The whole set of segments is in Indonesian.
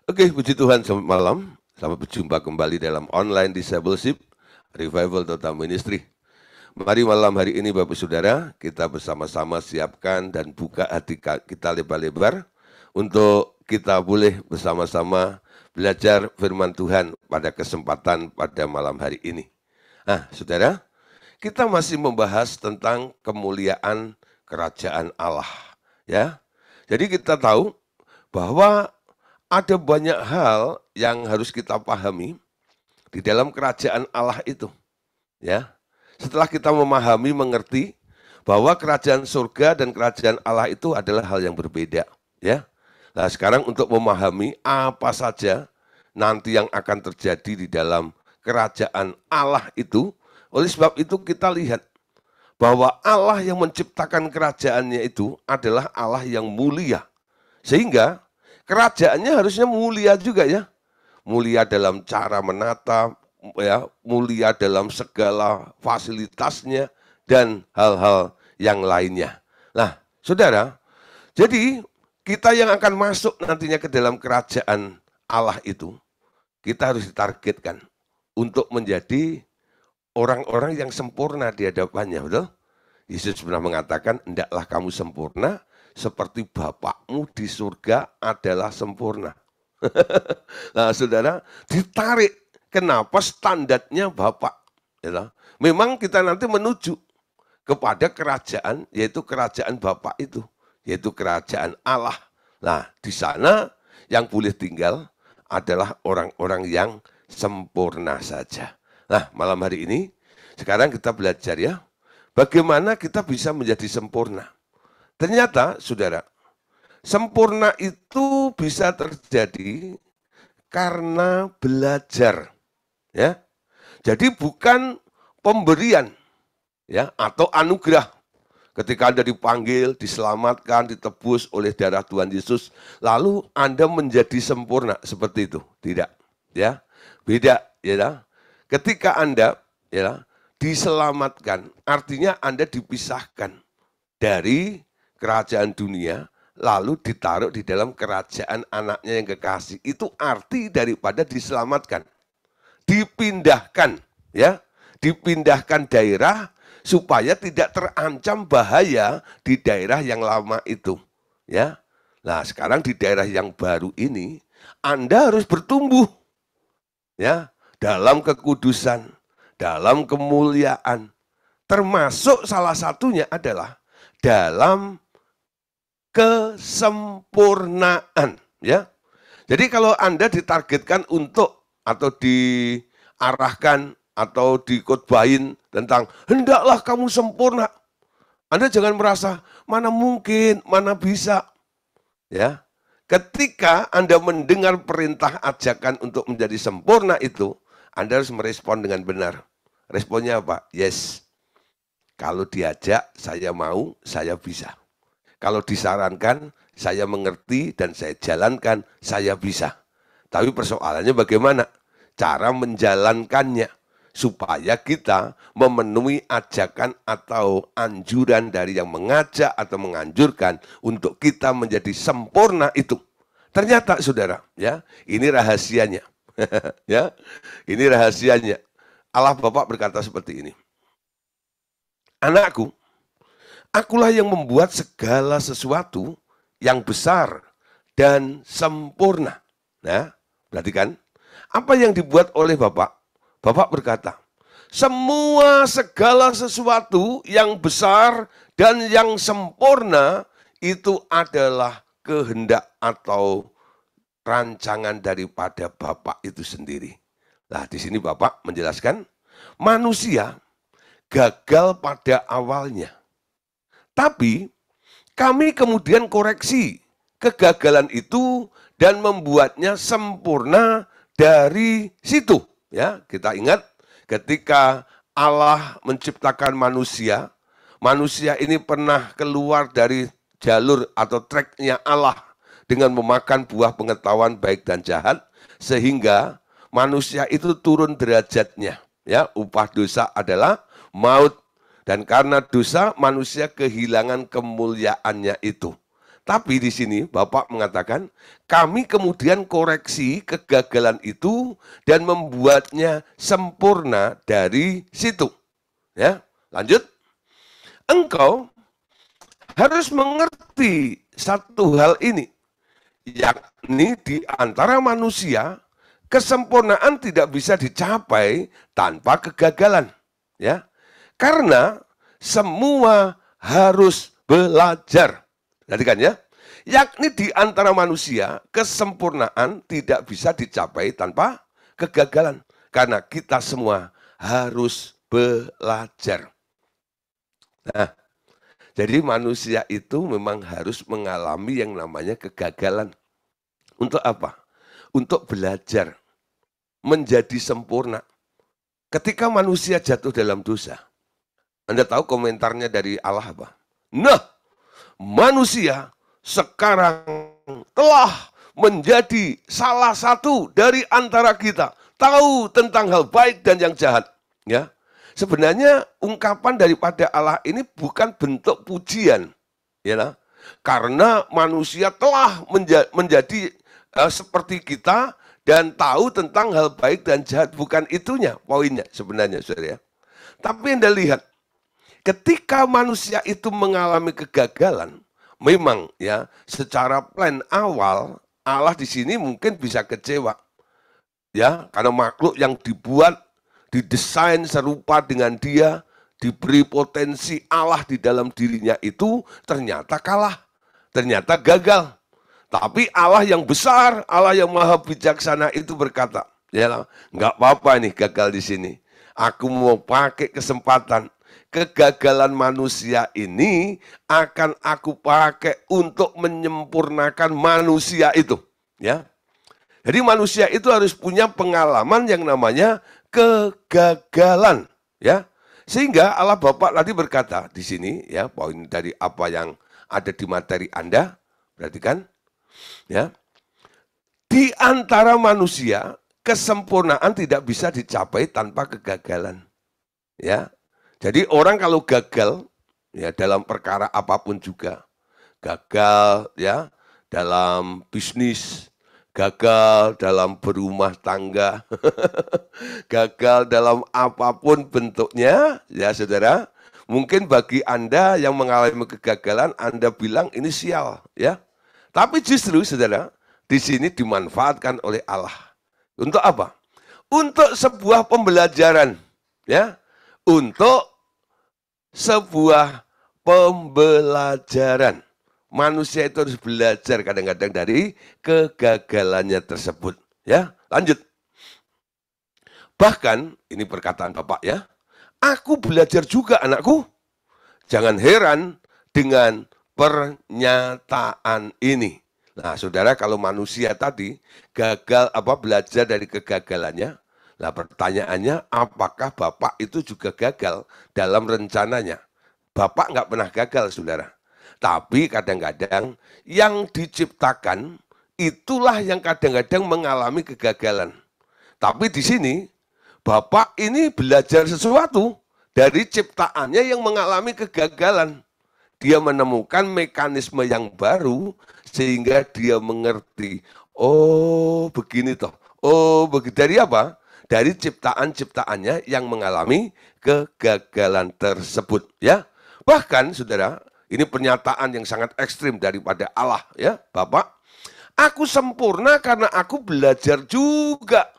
Oke, puji Tuhan, selamat malam. Selamat berjumpa kembali dalam online discipleship Revival Total Ministry. Mari malam hari ini Bapak Saudara, kita bersama-sama siapkan dan buka hati kita lebar-lebar untuk kita boleh bersama-sama belajar firman Tuhan pada kesempatan pada malam hari ini. Nah, Saudara, kita masih membahas tentang kemuliaan kerajaan Allah, ya. Jadi kita tahu bahwa ada banyak hal yang harus kita pahami di dalam kerajaan Allah itu, ya. Setelah kita memahami, mengerti bahwa kerajaan surga dan kerajaan Allah itu adalah hal yang berbeda, ya. Nah, sekarang untuk memahami apa saja nanti yang akan terjadi di dalam kerajaan Allah itu, oleh sebab itu kita lihat bahwa Allah yang menciptakan kerajaannya itu adalah Allah yang mulia. Sehingga kerajaannya harusnya mulia juga ya. Mulia dalam cara menata, ya, mulia dalam segala fasilitasnya dan hal-hal yang lainnya. Nah, Saudara, jadi kita yang akan masuk nantinya ke dalam kerajaan Allah itu, kita harus ditargetkan untuk menjadi orang-orang yang sempurna di hadapannya, betul? Yesus pernah mengatakan, hendaklah kamu sempurna seperti Bapakmu di surga adalah sempurna. Nah, Saudara, ditarik. Kenapa standarnya Bapak? Ya, memang kita nanti menuju kepada kerajaan, yaitu kerajaan Bapak itu, yaitu kerajaan Allah. Nah, di sana yang boleh tinggal adalah orang-orang yang sempurna saja. Nah, malam hari ini, sekarang kita belajar ya, bagaimana kita bisa menjadi sempurna. Ternyata, Saudara, sempurna itu bisa terjadi karena belajar, ya. Jadi bukan pemberian, ya, atau anugerah. Ketika Anda dipanggil, diselamatkan, ditebus oleh darah Tuhan Yesus, lalu Anda menjadi sempurna seperti itu. Tidak, ya. Beda, ya. Ketika Anda, ya, diselamatkan, artinya Anda dipisahkan dari kerajaan dunia, lalu ditaruh di dalam kerajaan anaknya yang kekasih. Itu arti daripada diselamatkan. Dipindahkan, ya, dipindahkan daerah supaya tidak terancam bahaya di daerah yang lama itu, ya. Nah, sekarang di daerah yang baru ini Anda harus bertumbuh, ya, dalam kekudusan, dalam kemuliaan. Termasuk salah satunya adalah dalam kesempurnaan, ya. Jadi kalau Anda ditargetkan untuk atau diarahkan atau dikotbahin tentang hendaklah kamu sempurna, Anda jangan merasa mana mungkin, mana bisa, ya. Ketika Anda mendengar perintah ajakan untuk menjadi sempurna itu, Anda harus merespon dengan benar. Responnya apa? Yes. Kalau diajak, saya mau, saya bisa. Kalau disarankan, saya mengerti dan saya jalankan, saya bisa. Tapi persoalannya bagaimana? Cara menjalankannya. Supaya kita memenuhi ajakan atau anjuran dari yang mengajak atau menganjurkan untuk kita menjadi sempurna itu. Ternyata saudara, ya, ini rahasianya. Ya, ini rahasianya. Allah Bapa berkata seperti ini. Anakku, akulah yang membuat segala sesuatu yang besar dan sempurna. Nah, perhatikan, apa yang dibuat oleh Bapak? Bapak berkata, semua segala sesuatu yang besar dan yang sempurna itu adalah kehendak atau rancangan daripada Bapak itu sendiri. Nah, di sini Bapak menjelaskan, manusia gagal pada awalnya. Tapi kami kemudian koreksi kegagalan itu dan membuatnya sempurna dari situ. Ya, kita ingat ketika Allah menciptakan manusia, manusia ini pernah keluar dari jalur atau tracknya Allah dengan memakan buah pengetahuan baik dan jahat, sehingga manusia itu turun derajatnya. Ya, upah dosa adalah maut. Dan karena dosa, manusia kehilangan kemuliaannya itu. Tapi di sini Bapak mengatakan, kami kemudian koreksi kegagalan itu dan membuatnya sempurna dari situ. Ya, lanjut. Engkau harus mengerti satu hal ini, yakni di antara manusia kesempurnaan tidak bisa dicapai tanpa kegagalan. Ya, karena semua harus belajar. Perhatikan ya, yakni di antara manusia kesempurnaan tidak bisa dicapai tanpa kegagalan. Karena kita semua harus belajar. Nah, jadi manusia itu memang harus mengalami yang namanya kegagalan. Untuk apa? Untuk belajar, menjadi sempurna. Ketika manusia jatuh dalam dosa, Anda tahu komentarnya dari Allah apa? Nah, manusia sekarang telah menjadi salah satu dari antara kita, tahu tentang hal baik dan yang jahat. Ya, sebenarnya ungkapan daripada Allah ini bukan bentuk pujian, ya lah. Karena manusia telah menjadi seperti kita dan tahu tentang hal baik dan jahat, bukan itunya poinnya sebenarnya, saudara. Tapi Anda lihat, ketika manusia itu mengalami kegagalan, memang ya secara plan awal Allah di sini mungkin bisa kecewa. Ya, karena makhluk yang dibuat, didesain serupa dengan dia, diberi potensi Allah di dalam dirinya itu ternyata kalah, ternyata gagal. Tapi Allah yang besar, Allah yang maha bijaksana itu berkata, ya nggak apa-apa nih gagal di sini. Aku mau pakai kesempatan. Kegagalan manusia ini akan aku pakai untuk menyempurnakan manusia itu. Ya, jadi manusia itu harus punya pengalaman yang namanya kegagalan. Ya, sehingga Allah Bapa tadi berkata di sini, ya poin dari apa yang ada di materi Anda, perhatikan, ya, di antara manusia kesempurnaan tidak bisa dicapai tanpa kegagalan. Ya. Jadi orang kalau gagal ya dalam perkara apapun juga, gagal ya dalam bisnis, gagal dalam berumah tangga, gagal dalam apapun bentuknya, ya saudara. Mungkin bagi Anda yang mengalami kegagalan, Anda bilang ini sial, ya. Tapi justru saudara, di sini dimanfaatkan oleh Allah. Untuk apa? Untuk sebuah pembelajaran, ya. Untuk sebuah pembelajaran. Manusia itu harus belajar kadang-kadang dari kegagalannya tersebut. Ya, lanjut. Bahkan, ini perkataan Bapak ya, aku belajar juga anakku. Jangan heran dengan pernyataan ini. Nah, saudara, kalau manusia tadi gagal belajar dari kegagalannya, nah pertanyaannya, apakah Bapak itu juga gagal dalam rencananya? Bapak nggak pernah gagal, saudara. Tapi kadang-kadang yang diciptakan itulah yang kadang-kadang mengalami kegagalan. Tapi di sini, Bapak ini belajar sesuatu dari ciptaannya yang mengalami kegagalan. Dia menemukan mekanisme yang baru sehingga dia mengerti. Oh, begini toh. Oh, begitu. Dari apa? Dari ciptaan-ciptaannya yang mengalami kegagalan tersebut, ya. Bahkan saudara, ini pernyataan yang sangat ekstrim daripada Allah, ya, Bapak. Aku sempurna karena aku belajar juga.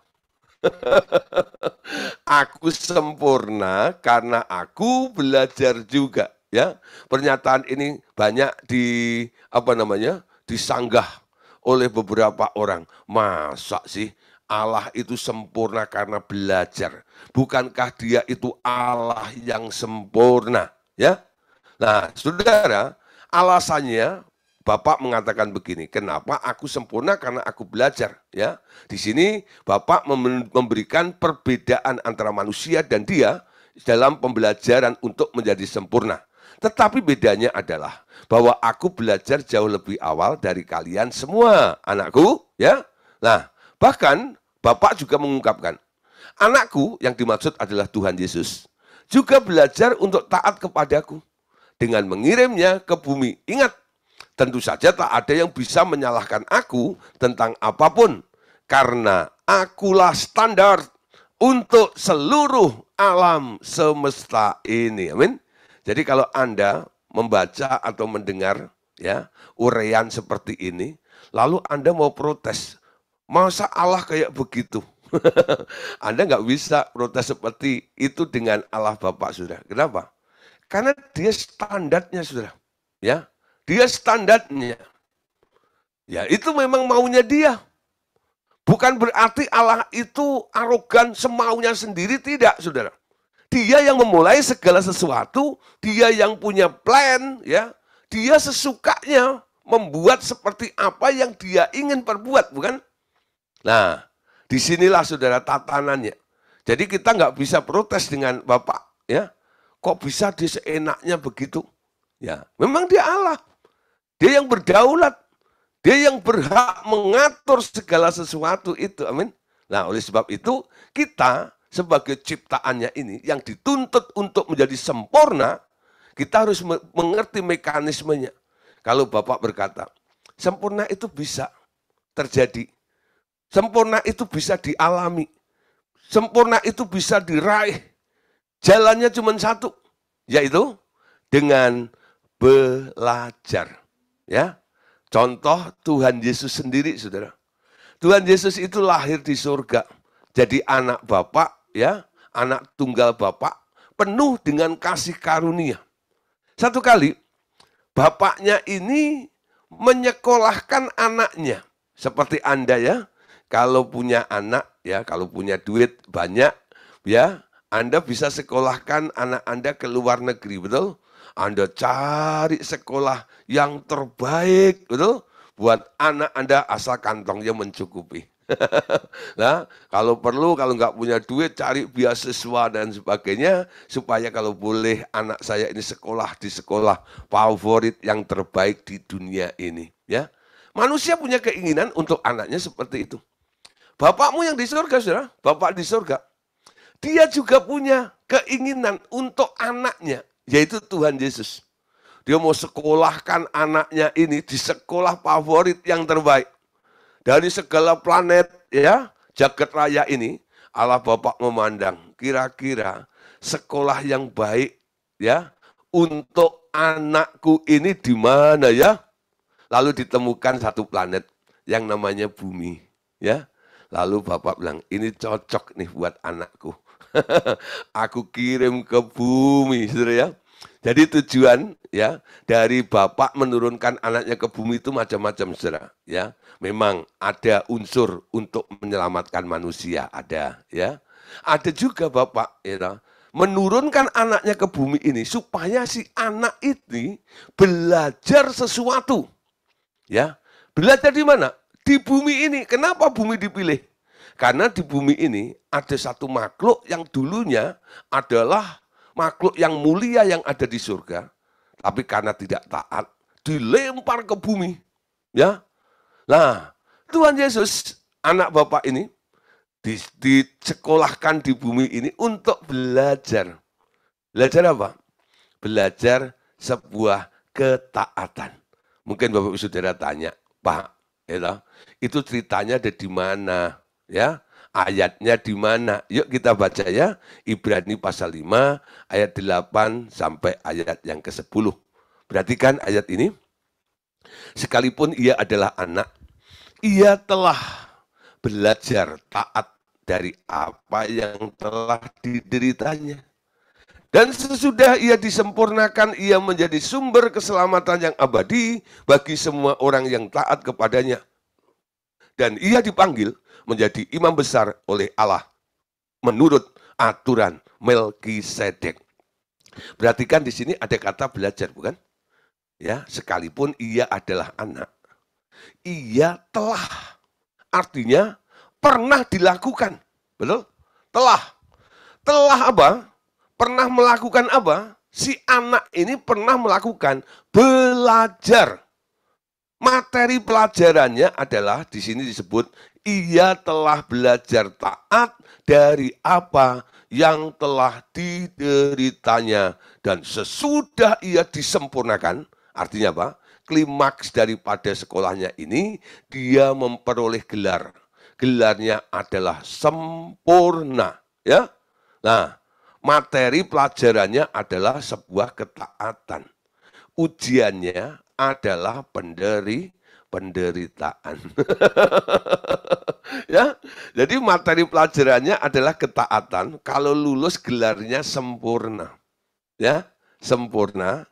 Aku sempurna karena aku belajar juga, ya. Pernyataan ini banyak disanggah oleh beberapa orang. Masa sih Allah itu sempurna karena belajar. Bukankah dia itu Allah yang sempurna? Ya. Nah, saudara, alasannya Bapak mengatakan begini, kenapa aku sempurna karena aku belajar? Ya, di sini Bapak memberikan perbedaan antara manusia dan dia dalam pembelajaran untuk menjadi sempurna. Tetapi bedanya adalah bahwa aku belajar jauh lebih awal dari kalian semua, anakku. Ya, nah. Bahkan Bapak juga mengungkapkan, anakku yang dimaksud adalah Tuhan Yesus, juga belajar untuk taat kepadaku dengan mengirimnya ke bumi. Ingat, Tentu saja tak ada yang bisa menyalahkan aku tentang apapun, karena akulah standar untuk seluruh alam semesta ini. Amin. Jadi kalau Anda membaca atau mendengar ya uraian seperti ini, lalu Anda mau protes, masa Allah kayak begitu? Anda nggak bisa protes seperti itu dengan Allah Bapa, saudara. Kenapa? Karena dia standarnya, saudara. Ya, dia standarnya. Ya, itu memang maunya dia. Bukan berarti Allah itu arogan semaunya sendiri, tidak, saudara. Dia yang memulai segala sesuatu, dia yang punya plan, ya. Dia sesukanya membuat seperti apa yang dia ingin perbuat, bukan? Nah, disinilah saudara tatanannya. Jadi kita nggak bisa protes dengan Bapak, ya. Kok bisa dia seenaknya begitu? Ya, memang dia Allah. Dia yang berdaulat. Dia yang berhak mengatur segala sesuatu itu. Amin. Nah, oleh sebab itu kita sebagai ciptaannya ini yang dituntut untuk menjadi sempurna, kita harus mengerti mekanismenya. Kalau Bapak berkata, sempurna itu bisa terjadi. Sempurna itu bisa dialami. Sempurna itu bisa diraih. Jalannya cuma satu, yaitu dengan belajar. Ya, contoh Tuhan Yesus sendiri, saudara. Tuhan Yesus itu lahir di surga, jadi anak Bapak, ya, anak tunggal Bapak, penuh dengan kasih karunia. Satu kali, bapaknya ini menyekolahkan anaknya, seperti Anda ya, kalau punya anak, ya, kalau punya duit banyak, ya, Anda bisa sekolahkan anak Anda ke luar negeri, betul? Anda cari sekolah yang terbaik, betul? Buat anak Anda asal kantongnya mencukupi. Nah, kalau perlu, kalau nggak punya duit, cari beasiswa dan sebagainya, supaya kalau boleh anak saya ini sekolah di sekolah favorit yang terbaik di dunia ini. Ya, manusia punya keinginan untuk anaknya seperti itu. Bapakmu yang di surga, saudara, Bapak di surga, dia juga punya keinginan untuk anaknya, yaitu Tuhan Yesus. Dia mau sekolahkan anaknya ini di sekolah favorit yang terbaik. Dari segala planet, ya, jagat raya ini, Allah Bapa memandang kira-kira sekolah yang baik, ya, untuk anakku ini di mana, ya? Lalu ditemukan satu planet yang namanya bumi, ya. Lalu Bapak bilang, ini cocok nih buat anakku. Aku kirim ke bumi, saudara ya. Jadi tujuan ya dari Bapak menurunkan anaknya ke bumi itu macam-macam, saudara. Ya, memang ada unsur untuk menyelamatkan manusia, ada ya. Ada juga Bapak ya, menurunkan anaknya ke bumi ini supaya si anak ini belajar sesuatu. Ya, belajar di mana? Di bumi ini. Kenapa bumi dipilih? Karena di bumi ini ada satu makhluk yang dulunya adalah makhluk yang mulia yang ada di surga, tapi karena tidak taat, dilempar ke bumi. Ya, nah Tuhan Yesus, anak Bapak ini, disekolahkan di bumi ini untuk belajar. Belajar apa? Belajar sebuah ketaatan. Mungkin Bapak Saudara tanya, Pak, ya, itu ceritanya ada di mana? Ya, ayatnya di mana? Yuk kita baca ya, Ibrani pasal 5 ayat 8 sampai ayat yang ke-10. Perhatikan ayat ini. Sekalipun ia adalah anak, ia telah belajar taat dari apa yang telah dideritanya. Dan sesudah ia disempurnakan, ia menjadi sumber keselamatan yang abadi bagi semua orang yang taat kepadanya. Dan ia dipanggil menjadi imam besar oleh Allah menurut aturan Melkisedek. Perhatikan di sini ada kata belajar, bukan? Ya, sekalipun ia adalah anak, ia telah, artinya pernah dilakukan, betul? Telah apa? Pernah melakukan apa? Si anak ini pernah melakukan belajar. Materi pelajarannya adalah di sini disebut ia telah belajar taat dari apa yang telah dideritanya dan sesudah ia disempurnakan, artinya apa? klimaks daripada sekolahnya ini, dia memperoleh gelar. Gelarnya adalah sempurna. Ya, nah, materi pelajarannya adalah sebuah ketaatan. Ujiannya adalah penderitaan. Ya, jadi materi pelajarannya adalah ketaatan. Kalau lulus gelarnya sempurna. Ya, sempurna.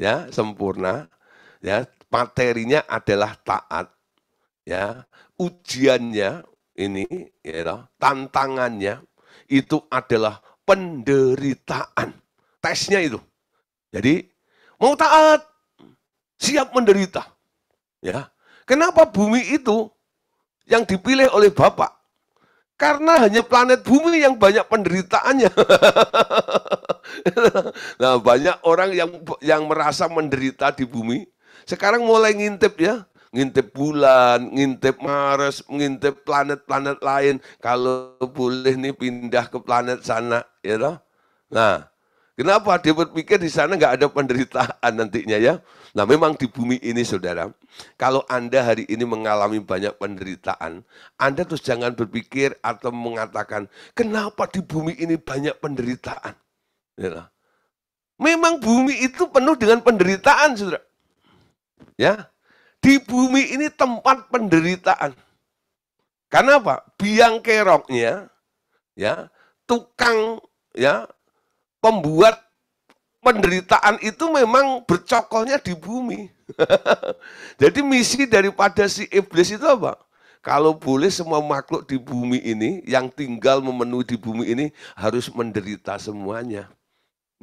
Ya, sempurna. Ya, materinya adalah taat. Ya, ujiannya ini, ya, tantangannya itu adalah penderitaan. Tesnya itu. Jadi mau taat, siap menderita. Ya, kenapa bumi itu yang dipilih oleh Bapak? Karena hanya planet bumi yang banyak penderitaannya. Nah, banyak orang yang merasa menderita di bumi. Sekarang mulai ngintip ya. Ngintip bulan, ngintip Mars, ngintip planet-planet lain. Kalau boleh nih pindah ke planet sana. Ya toh? Nah, kenapa dia berpikir di sana nggak ada penderitaan nantinya ya? Nah, memang di bumi ini, saudara, kalau Anda hari ini mengalami banyak penderitaan, Anda terus jangan berpikir atau mengatakan, kenapa di bumi ini banyak penderitaan? Ya. Memang bumi itu penuh dengan penderitaan, saudara. Ya, di bumi ini tempat penderitaan. Karena apa? Biang keroknya, ya, tukang, ya, pembuat penderitaan itu memang bercokolnya di bumi. Jadi misi daripada si iblis itu apa? Kalau boleh semua makhluk di bumi ini yang tinggal memenuhi di bumi ini harus menderita semuanya.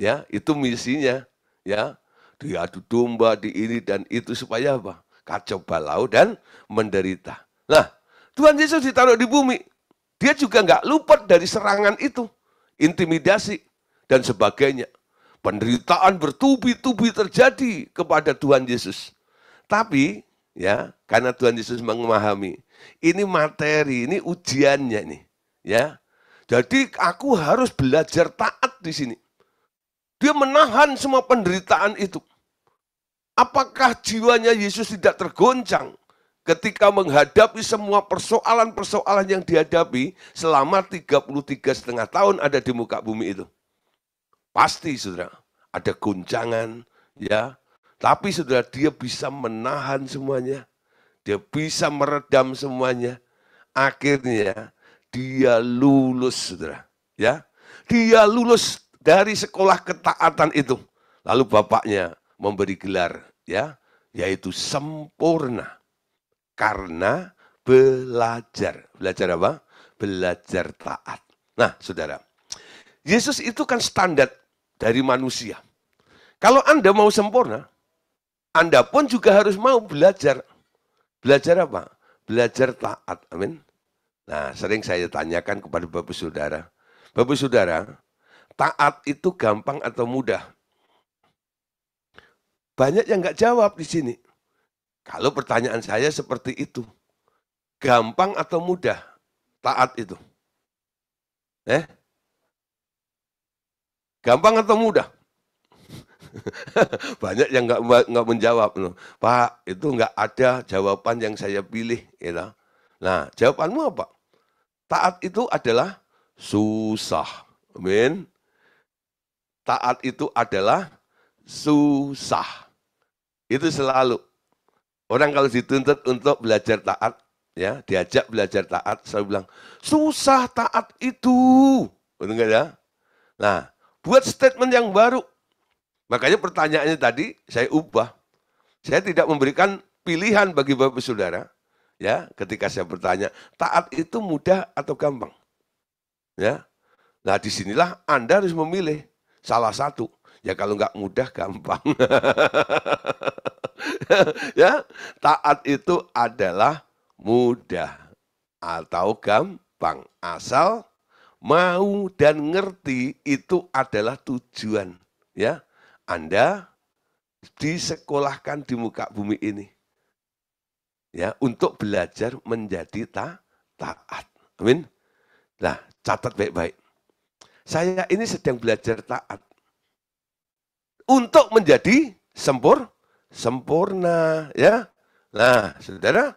Ya, itu misinya. Ya, diadu domba di ini dan itu supaya apa? Kacau balau dan menderita. Nah, Tuhan Yesus ditaruh di bumi. Dia juga nggak luput dari serangan itu, intimidasi dan sebagainya. Penderitaan bertubi-tubi terjadi kepada Tuhan Yesus. Tapi ya, karena Tuhan Yesus memahami, ini materi, ini ujiannya nih, ya. Jadi aku harus belajar taat di sini. Dia menahan semua penderitaan itu. Apakah jiwanya Yesus tidak tergoncang ketika menghadapi semua persoalan-persoalan yang dihadapi selama 33,5 tahun ada di muka bumi itu? Pasti, saudara, ada goncangan, ya. Tapi, saudara, dia bisa menahan semuanya. Dia bisa meredam semuanya. Akhirnya, dia lulus, saudara. Ya, dia lulus dari sekolah ketaatan itu. Lalu bapaknya memberi gelar, ya, yaitu sempurna. Karena belajar. Belajar apa? Belajar taat. Nah, saudara, Yesus itu kan standar dari manusia. Kalau Anda mau sempurna, Anda pun juga harus mau belajar. Belajar apa? Belajar taat. Amin. Nah, sering saya tanyakan kepada Bapak Saudara. Bapak Saudara, taat itu gampang atau mudah? Banyak yang nggak jawab di sini. Kalau pertanyaan saya seperti itu. Gampang atau mudah taat itu? Gampang atau mudah? Banyak yang nggak menjawab. Pak, itu nggak ada jawaban yang saya pilih. Gitu. Nah, jawabanmu apa? Taat itu adalah susah. Amin. Taat itu adalah susah. Itu selalu. Orang kalau dituntut untuk belajar taat, ya, diajak belajar taat, saya bilang, susah taat itu. Betul nggak ya? Nah, buat statement yang baru. Makanya pertanyaannya tadi saya ubah. Saya tidak memberikan pilihan bagi Bapak Saudara. Ya, ketika saya bertanya, taat itu mudah atau gampang? Ya. Nah, disinilah Anda harus memilih salah satu. Ya kalau nggak mudah, gampang. Ya, taat itu adalah mudah atau gampang. Asal mau dan ngerti itu adalah tujuan. Ya, Anda disekolahkan di muka bumi ini. Ya, untuk belajar menjadi taat. Amin. Nah, catat baik-baik. Saya ini sedang belajar taat. Untuk menjadi sempurna. sempurna, ya. Nah, saudara,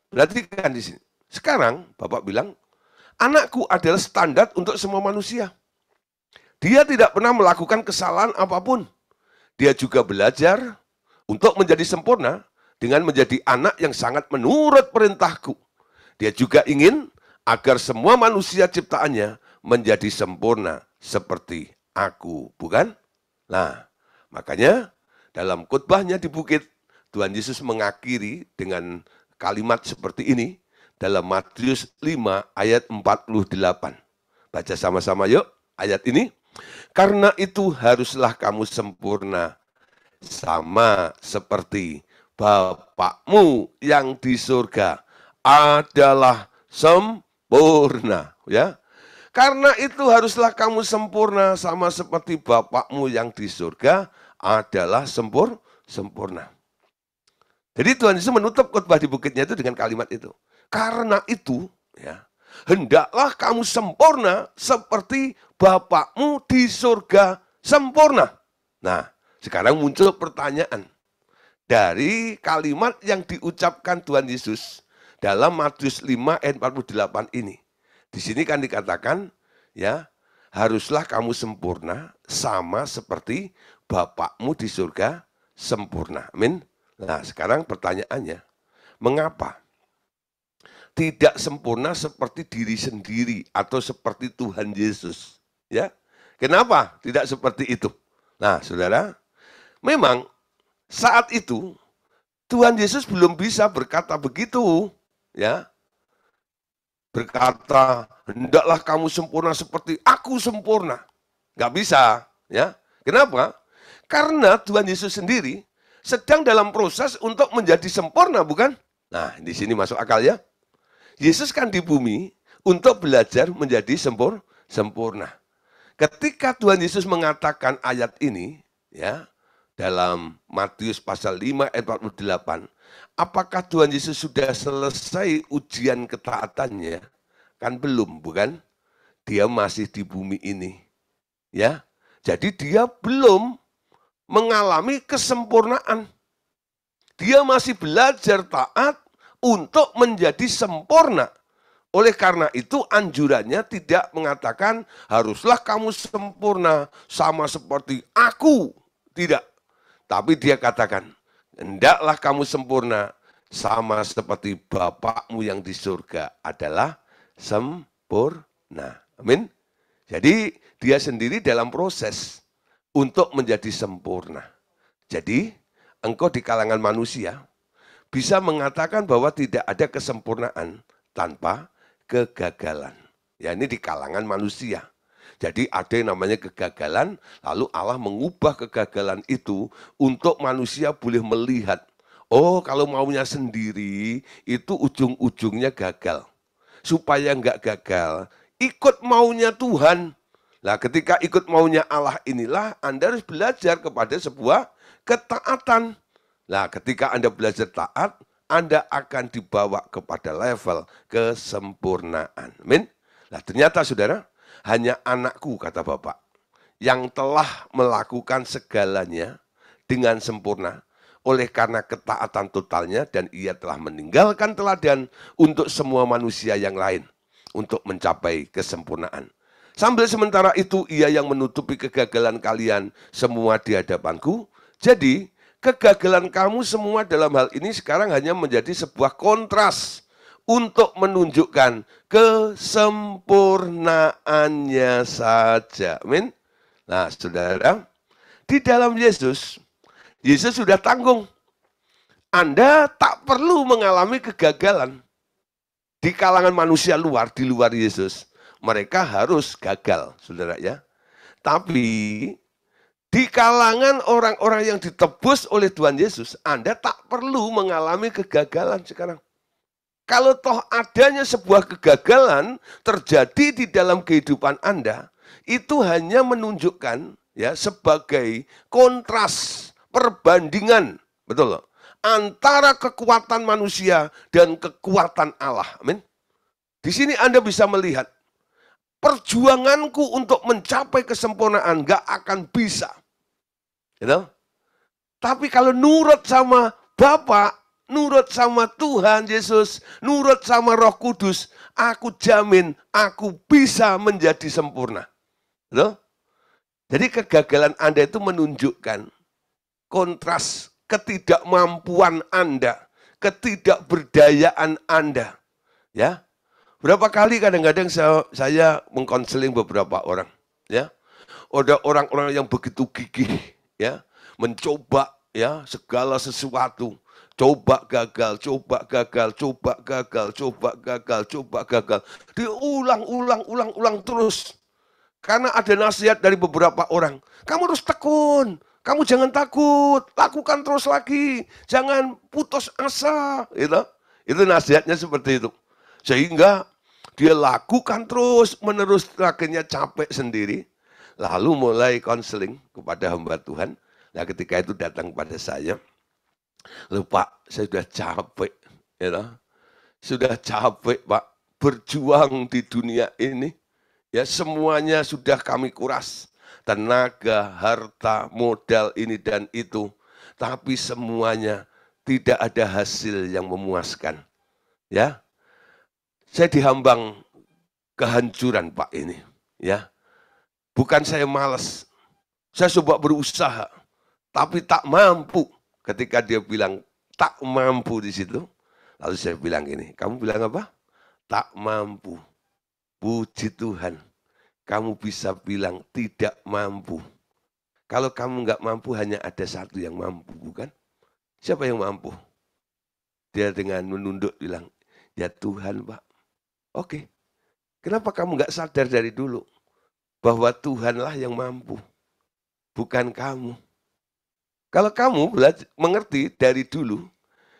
perhatikan di sini. Sekarang Bapak bilang, anakku adalah standar untuk semua manusia. Dia tidak pernah melakukan kesalahan apapun. Dia juga belajar untuk menjadi sempurna dengan menjadi anak yang sangat menurut perintahku. Dia juga ingin agar semua manusia ciptaannya menjadi sempurna seperti aku, bukan? Nah, makanya dalam khotbahnya di bukit, Tuhan Yesus mengakhiri dengan kalimat seperti ini dalam Matius 5 ayat 48. Baca sama-sama yuk ayat ini. Karena itu haruslah kamu sempurna sama seperti Bapakmu yang di surga adalah sempurna, ya. Karena itu haruslah kamu sempurna sama seperti Bapakmu yang di surga adalah sempurna. Jadi Tuhan Yesus menutup khotbah di bukitnya itu dengan kalimat itu. Karena itu, ya, hendaklah kamu sempurna seperti Bapakmu di surga sempurna. Nah, sekarang muncul pertanyaan. Dari kalimat yang diucapkan Tuhan Yesus dalam Matius 5 ayat 48 ini. Di sini kan dikatakan, ya, haruslah kamu sempurna sama seperti Bapakmu di surga sempurna. Amin. Nah, sekarang pertanyaannya, mengapa tidak sempurna seperti diri sendiri atau seperti Tuhan Yesus? Ya, kenapa tidak seperti itu? Nah, saudara, memang saat itu Tuhan Yesus belum bisa berkata begitu, ya. Berkata, hendaklah kamu sempurna seperti aku sempurna. Nggak bisa, ya. Kenapa? Karena Tuhan Yesus sendiri sedang dalam proses untuk menjadi sempurna, bukan? Nah, di sini masuk akal ya. Yesus kan di bumi untuk belajar menjadi sempurna. Ketika Tuhan Yesus mengatakan ayat ini, ya, dalam Matius pasal 5 ayat 48, apakah Tuhan Yesus sudah selesai ujian ketaatannya? Kan belum, bukan? Dia masih di bumi ini. Ya. Jadi dia belum mengalami kesempurnaan. Dia masih belajar taat untuk menjadi sempurna. Oleh karena itu anjurannya tidak mengatakan haruslah kamu sempurna sama seperti aku. Tidak. Tapi dia katakan, hendaklah kamu sempurna sama seperti Bapakmu yang di surga adalah sempurna. Amin. Jadi dia sendiri dalam proses untuk menjadi sempurna. Jadi engkau di kalangan manusia bisa mengatakan bahwa tidak ada kesempurnaan tanpa kegagalan. Ya, ini di kalangan manusia. Jadi ada yang namanya kegagalan, lalu Allah mengubah kegagalan itu untuk manusia boleh melihat, oh kalau maunya sendiri itu ujung-ujungnya gagal. Supaya enggak gagal, ikut maunya Tuhan. Nah, ketika ikut maunya Allah inilah Anda harus belajar kepada sebuah ketaatan. Nah, ketika Anda belajar taat, Anda akan dibawa kepada level kesempurnaan. Amin. Nah, ternyata saudara, hanya anakku, kata Bapak, yang telah melakukan segalanya dengan sempurna oleh karena ketaatan totalnya dan ia telah meninggalkan teladan untuk semua manusia yang lain untuk mencapai kesempurnaan. Sambil sementara itu ia yang menutupi kegagalan kalian semua di hadapanku. Jadi kegagalan kamu semua dalam hal ini sekarang hanya menjadi sebuah kontras untuk menunjukkan kesempurnaannya saja. Amin. Nah, saudara, di dalam Yesus sudah tanggung. Anda tak perlu mengalami kegagalan. Di kalangan manusia luar, di luar Yesus, mereka harus gagal, saudara ya. Tapi di kalangan orang-orang yang ditebus oleh Tuhan Yesus, Anda tak perlu mengalami kegagalan sekarang. Kalau toh adanya sebuah kegagalan terjadi di dalam kehidupan Anda, itu hanya menunjukkan ya sebagai kontras, perbandingan, betul loh, antara kekuatan manusia dan kekuatan Allah. Amin. Di sini Anda bisa melihat perjuanganku untuk mencapai kesempurnaan gak akan bisa. Gitu? Tapi kalau nurut sama Bapa, nurut sama Tuhan Yesus, nurut sama Roh Kudus, aku jamin aku bisa menjadi sempurna. Loh? Jadi kegagalan Anda itu menunjukkan kontras ketidakmampuan Anda, ketidakberdayaan Anda. Ya, berapa kali kadang-kadang saya mengkonseling beberapa orang, ya. Ada orang-orang yang begitu gigih, ya, mencoba ya segala sesuatu, coba gagal, coba gagal, coba gagal, coba gagal, coba gagal, diulang terus. Karena ada nasihat dari beberapa orang, kamu harus tekun, kamu jangan takut, lakukan terus lagi, jangan putus asa, gitu. Itu nasihatnya seperti itu. Sehingga dia lakukan terus menerus, akhirnya capek sendiri. Lalu mulai konseling kepada hamba Tuhan. Nah ketika itu datang pada saya, loh Pak, saya sudah capek, ya, sudah capek Pak, berjuang di dunia ini. Ya semuanya sudah kami kuras, tenaga, harta, modal ini dan itu. Tapi semuanya tidak ada hasil yang memuaskan. Ya, saya dihambang kehancuran Pak ini. Ya, bukan saya malas, saya coba berusaha, tapi tak mampu. Ketika dia bilang tak mampu di situ, lalu saya bilang ini, kamu bilang apa? Tak mampu. Puji Tuhan, kamu bisa bilang tidak mampu. Kalau kamu nggak mampu, hanya ada satu yang mampu, bukan? Siapa yang mampu? Dia dengan menunduk bilang, ya Tuhan Pak. Oke, kenapa kamu nggak sadar dari dulu bahwa Tuhanlah yang mampu, bukan kamu. Kalau kamu mengerti dari dulu,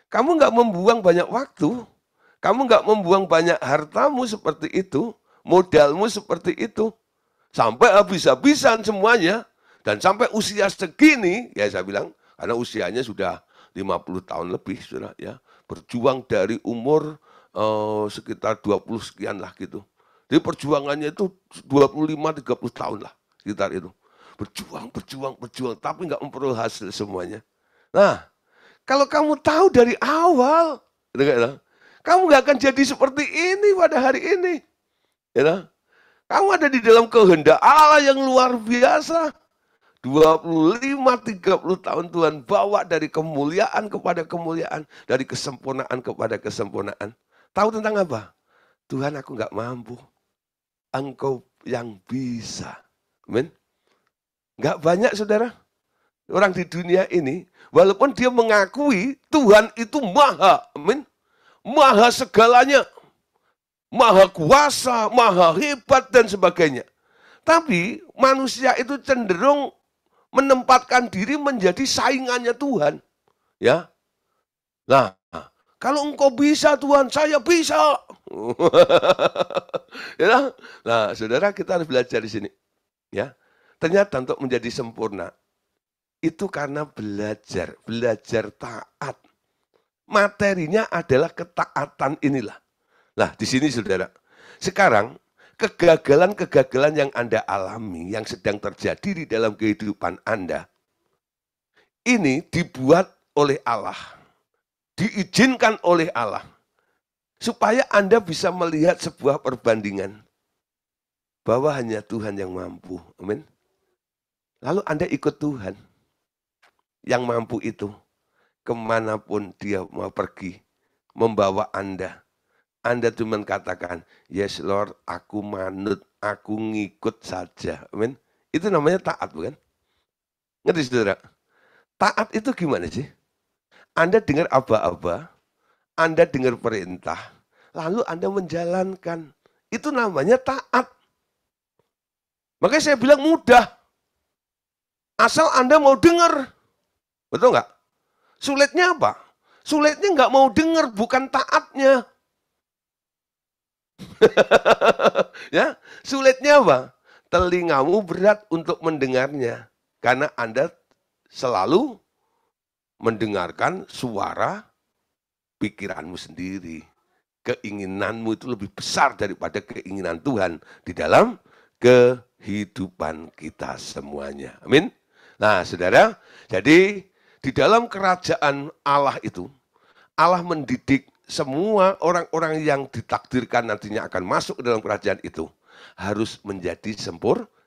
kamu nggak membuang banyak waktu, kamu nggak membuang banyak hartamu seperti itu, modalmu seperti itu, sampai habis-habisan semuanya, dan sampai usia segini, ya saya bilang, karena usianya sudah 50 tahun lebih, sudah ya, berjuang dari umur sekitar 20 sekian lah gitu. Jadi perjuangannya itu 25-30 tahun lah, sekitar itu. Berjuang, tapi nggak memperoleh hasil semuanya. Nah, kalau kamu tahu dari awal, kamu nggak akan jadi seperti ini pada hari ini. Ya, kamu ada di dalam kehendak Allah yang luar biasa. 25-30 tahun Tuhan bawa dari kemuliaan kepada kemuliaan, dari kesempurnaan kepada kesempurnaan. Tahu tentang apa? Tuhan, aku nggak mampu. Engkau yang bisa. Amin. Nggak banyak saudara orang di dunia ini, walaupun dia mengakui Tuhan itu maha, amin, maha segalanya, maha kuasa, maha hebat dan sebagainya. Tapi manusia itu cenderung menempatkan diri menjadi saingannya Tuhan. Ya. Nah, kalau engkau bisa Tuhan, saya bisa. Ya. Nah, saudara, kita harus belajar di sini. Ya. Ternyata untuk menjadi sempurna itu karena belajar taat. Materinya adalah ketaatan inilah. Nah, di sini saudara. Sekarang kegagalan-kegagalan yang Anda alami, yang sedang terjadi di dalam kehidupan Anda, ini dibuat oleh Allah, diizinkan oleh Allah, supaya Anda bisa melihat sebuah perbandingan, bahwa hanya Tuhan yang mampu. Amin. Lalu Anda ikut Tuhan, yang mampu itu, kemanapun dia mau pergi, membawa Anda. Anda cuma katakan, yes Lord, aku manut, aku ngikut saja. Amin. Itu namanya taat, bukan? Ngerti saudara? Taat itu gimana sih? Anda dengar aba-aba, Anda dengar perintah, lalu Anda menjalankan. Itu namanya taat. Makanya saya bilang mudah. Asal Anda mau dengar. Betul nggak? Sulitnya apa? Sulitnya nggak mau dengar, bukan taatnya. Ya, sulitnya apa? Telingamu berat untuk mendengarnya, karena Anda selalu mendengarkan suara pikiranmu sendiri. Keinginanmu itu lebih besar daripada keinginan Tuhan di dalam kehidupan kita semuanya. Amin. Nah, saudara, jadi Di dalam kerajaan Allah itu, Allah mendidik semua orang-orang yang ditakdirkan nantinya akan masuk ke dalam kerajaan itu harus menjadi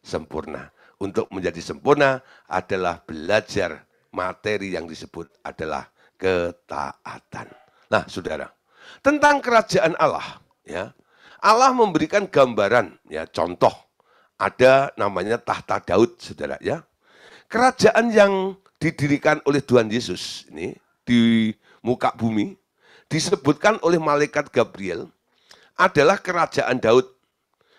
sempurna. Untuk menjadi sempurna adalah belajar materi yang disebut adalah ketaatan. Nah, saudara, tentang kerajaan Allah, ya, Allah memberikan gambaran, ya, contoh ada namanya tahta Daud, saudara, ya. Kerajaan yang didirikan oleh Tuhan Yesus ini di muka bumi disebutkan oleh malaikat Gabriel adalah kerajaan Daud.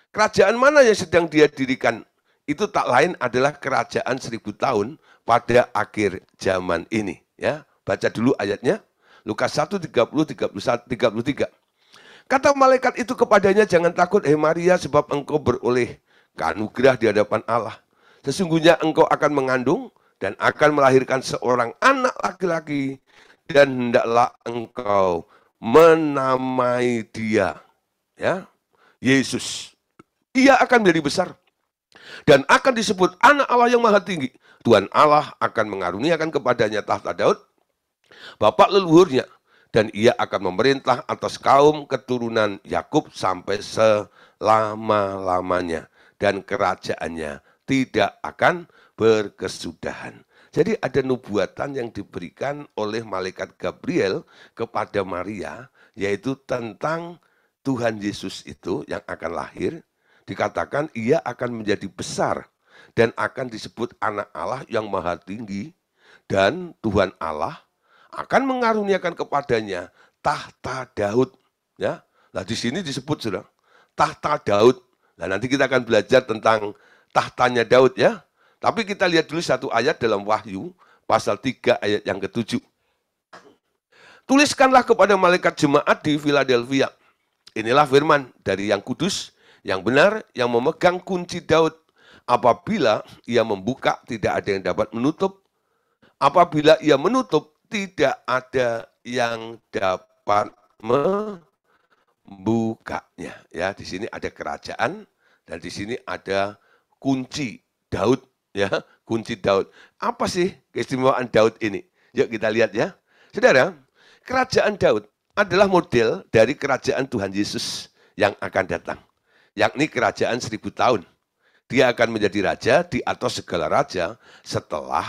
Kerajaan mana yang sedang dia dirikan? Itu tak lain adalah kerajaan 1000 tahun pada akhir zaman ini. Ya, baca dulu ayatnya. Lukas 1, 30, 31, 33. Kata malaikat itu kepadanya, jangan takut, hai Maria, sebab engkau beroleh anugerah di hadapan Allah. Sesungguhnya engkau akan mengandung dan akan melahirkan seorang anak laki-laki, dan hendaklah engkau menamai dia, ya, Yesus. Ia akan menjadi besar dan akan disebut anak Allah yang maha tinggi. Tuhan Allah akan mengaruniakan kepadanya tahta Daud, bapak leluhurnya, dan ia akan memerintah atas kaum keturunan Yakub sampai selama-lamanya, dan kerajaannya tidak akan berkesudahan. Jadi ada nubuatan yang diberikan oleh malaikat Gabriel kepada Maria, yaitu tentang Tuhan Yesus itu yang akan lahir. Dikatakan ia akan menjadi besar dan akan disebut anak Allah yang maha tinggi, dan Tuhan Allah akan mengaruniakan kepadanya tahta Daud. Ya, nah di sini disebut sudah tahta Daud. Nah nanti kita akan belajar tentang tahtanya Daud, ya. Tapi kita lihat dulu satu ayat dalam Wahyu pasal 3 ayat yang ke-7. Tuliskanlah kepada malaikat jemaat di Philadelphia. Inilah firman dari yang kudus, yang benar, yang memegang kunci Daud. Apabila ia membuka, tidak ada yang dapat menutup. Apabila ia menutup, tidak ada yang dapat membukanya. Ya, di sini ada kerajaan dan di sini ada kunci Daud, ya, kunci Daud. Apa sih keistimewaan Daud ini? Yuk kita lihat, ya. Saudara, kerajaan Daud adalah model dari kerajaan Tuhan Yesus yang akan datang, yakni kerajaan 1000 tahun. Dia akan menjadi raja di atas segala raja setelah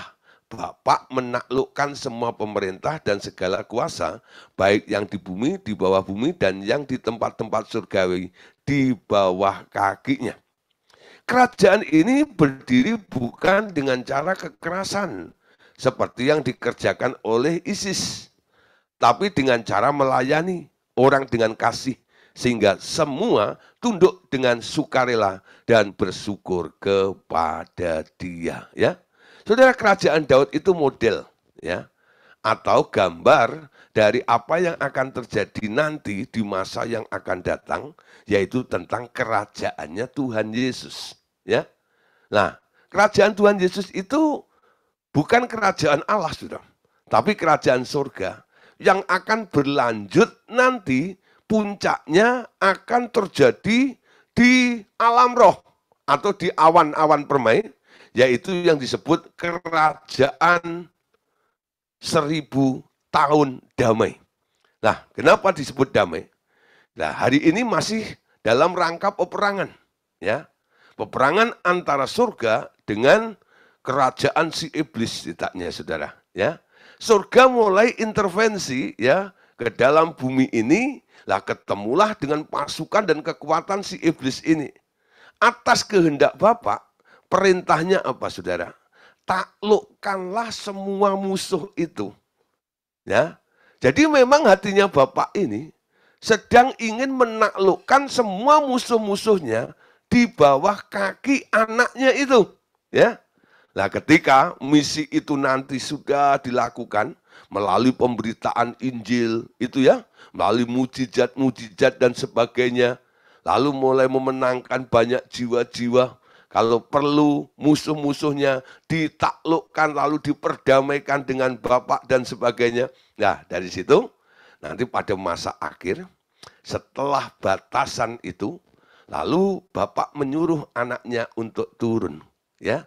Bapa menaklukkan semua pemerintah dan segala kuasa, baik yang di bumi, di bawah bumi, dan yang di tempat-tempat surgawi di bawah kakinya. Kerajaan ini berdiri bukan dengan cara kekerasan, seperti yang dikerjakan oleh ISIS, tapi dengan cara melayani orang dengan kasih, sehingga semua tunduk dengan sukarela dan bersyukur kepada Dia. Ya, saudara, kerajaan Daud itu model, ya, atau gambar dari apa yang akan terjadi nanti di masa yang akan datang, yaitu tentang kerajaannya Tuhan Yesus. Ya, nah, kerajaan Tuhan Yesus itu bukan kerajaan Allah, sudah, tapi kerajaan surga yang akan berlanjut nanti. Puncaknya akan terjadi di alam roh atau di awan-awan permai, yaitu yang disebut kerajaan 1000 tahun damai. Nah, kenapa disebut damai? Nah, hari ini masih dalam rangka peperangan, ya, peperangan antara surga dengan kerajaan si iblis, letaknya, saudara. Ya, surga mulai intervensi, ya, ke dalam bumi ini. Lah ketemulah dengan pasukan dan kekuatan si iblis ini. Atas kehendak Bapa, perintahnya apa, saudara? Taklukkanlah semua musuh itu. Ya, jadi memang hatinya Bapa ini sedang ingin menaklukkan semua musuh-musuhnya di bawah kaki anaknya itu. Ya, nah ketika misi itu nanti sudah dilakukan melalui pemberitaan Injil itu, ya, melalui mujizat-mujizat dan sebagainya, lalu mulai memenangkan banyak jiwa-jiwa. Kalau perlu musuh-musuhnya ditaklukkan lalu diperdamaikan dengan Bapa dan sebagainya. Nah, dari situ nanti pada masa akhir setelah batasan itu, lalu Bapa menyuruh anaknya untuk turun, ya.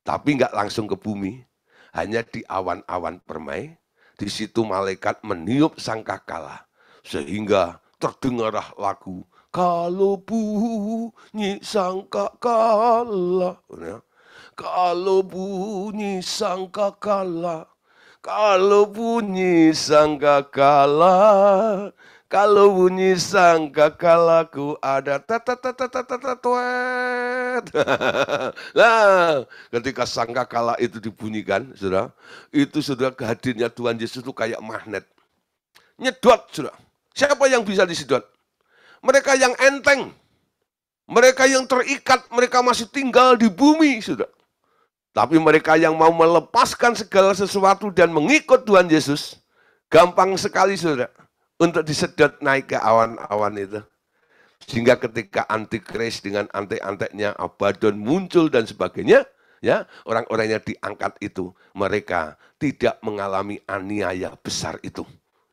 Tapi enggak langsung ke bumi. hanya di awan-awan permai. Di situ malaikat meniup sangkakala, sehingga terdengarlah lagu kalau bunyi sangkakala, kalau bunyi sangkakala, kalau bunyi sangkakala, kalau bunyi sangkakalaku ada Nah, ketika sangkakala itu dibunyikan, saudara, itu sudah kehadirannya Tuhan Yesus itu kayak magnet. Nyedot, saudara. Siapa yang bisa disedot? Mereka yang enteng, mereka yang terikat, mereka masih tinggal di bumi, saudara. Tapi mereka yang mau melepaskan segala sesuatu dan mengikut Tuhan Yesus, gampang sekali, saudara, untuk disedot naik ke awan-awan itu. Sehingga ketika antikris dengan antek-anteknya Abaddon muncul dan sebagainya, ya, orang-orang yang diangkat itu mereka tidak mengalami aniaya besar itu,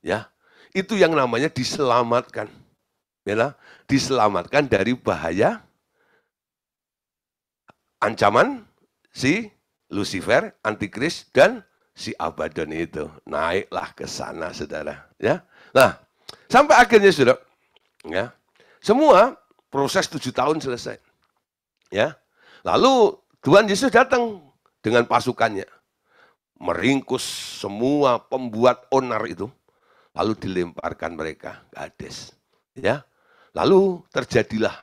ya. Itu yang namanya diselamatkan. Ya, diselamatkan dari bahaya ancaman si Lucifer, antikris dan si Abaddon itu. Naiklah ke sana, saudara, ya. Nah, sampai akhirnya, saudara, ya. Semua proses 7 tahun selesai. Ya. Lalu Tuhan Yesus datang dengan pasukannya. Meringkus semua pembuat onar itu. Lalu dilemparkan mereka ke Hades. Ya. Lalu terjadilah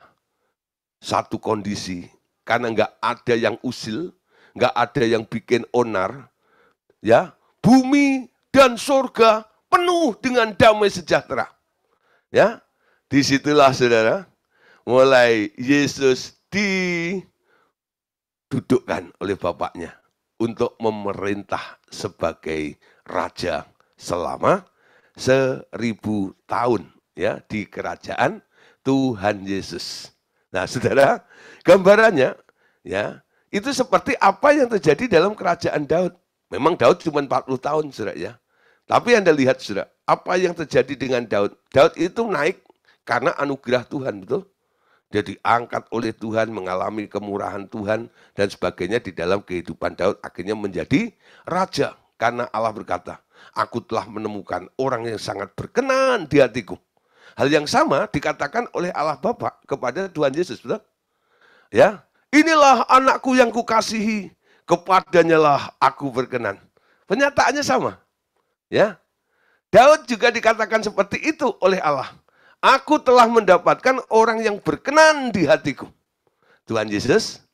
satu kondisi. Karena nggak ada yang usil, nggak ada yang bikin onar. Ya. Bumi dan surga penuh dengan damai sejahtera. Ya. Disitulah, saudara, mulai Yesus didudukkan oleh Bapaknya untuk memerintah sebagai Raja selama 1000 tahun, ya, di kerajaan Tuhan Yesus. Nah, saudara, gambarannya, ya, itu seperti apa yang terjadi dalam kerajaan Daud. Memang Daud cuma 40 tahun, saudara, ya. Tapi Anda lihat, saudara, apa yang terjadi dengan Daud. Daud itu naik karena anugerah Tuhan, betul? Dia diangkat oleh Tuhan, mengalami kemurahan Tuhan, dan sebagainya di dalam kehidupan Daud. Akhirnya menjadi raja. Karena Allah berkata, aku telah menemukan orang yang sangat berkenan di hatiku. Hal yang sama dikatakan oleh Allah Bapa kepada Tuhan Yesus, betul? Ya, inilah anakku yang kukasihi, kepadanya lah aku berkenan. Penyataannya sama. Ya, Daud juga dikatakan seperti itu oleh Allah. Aku telah mendapatkan orang yang berkenan di hatiku. Tuhan Yesus,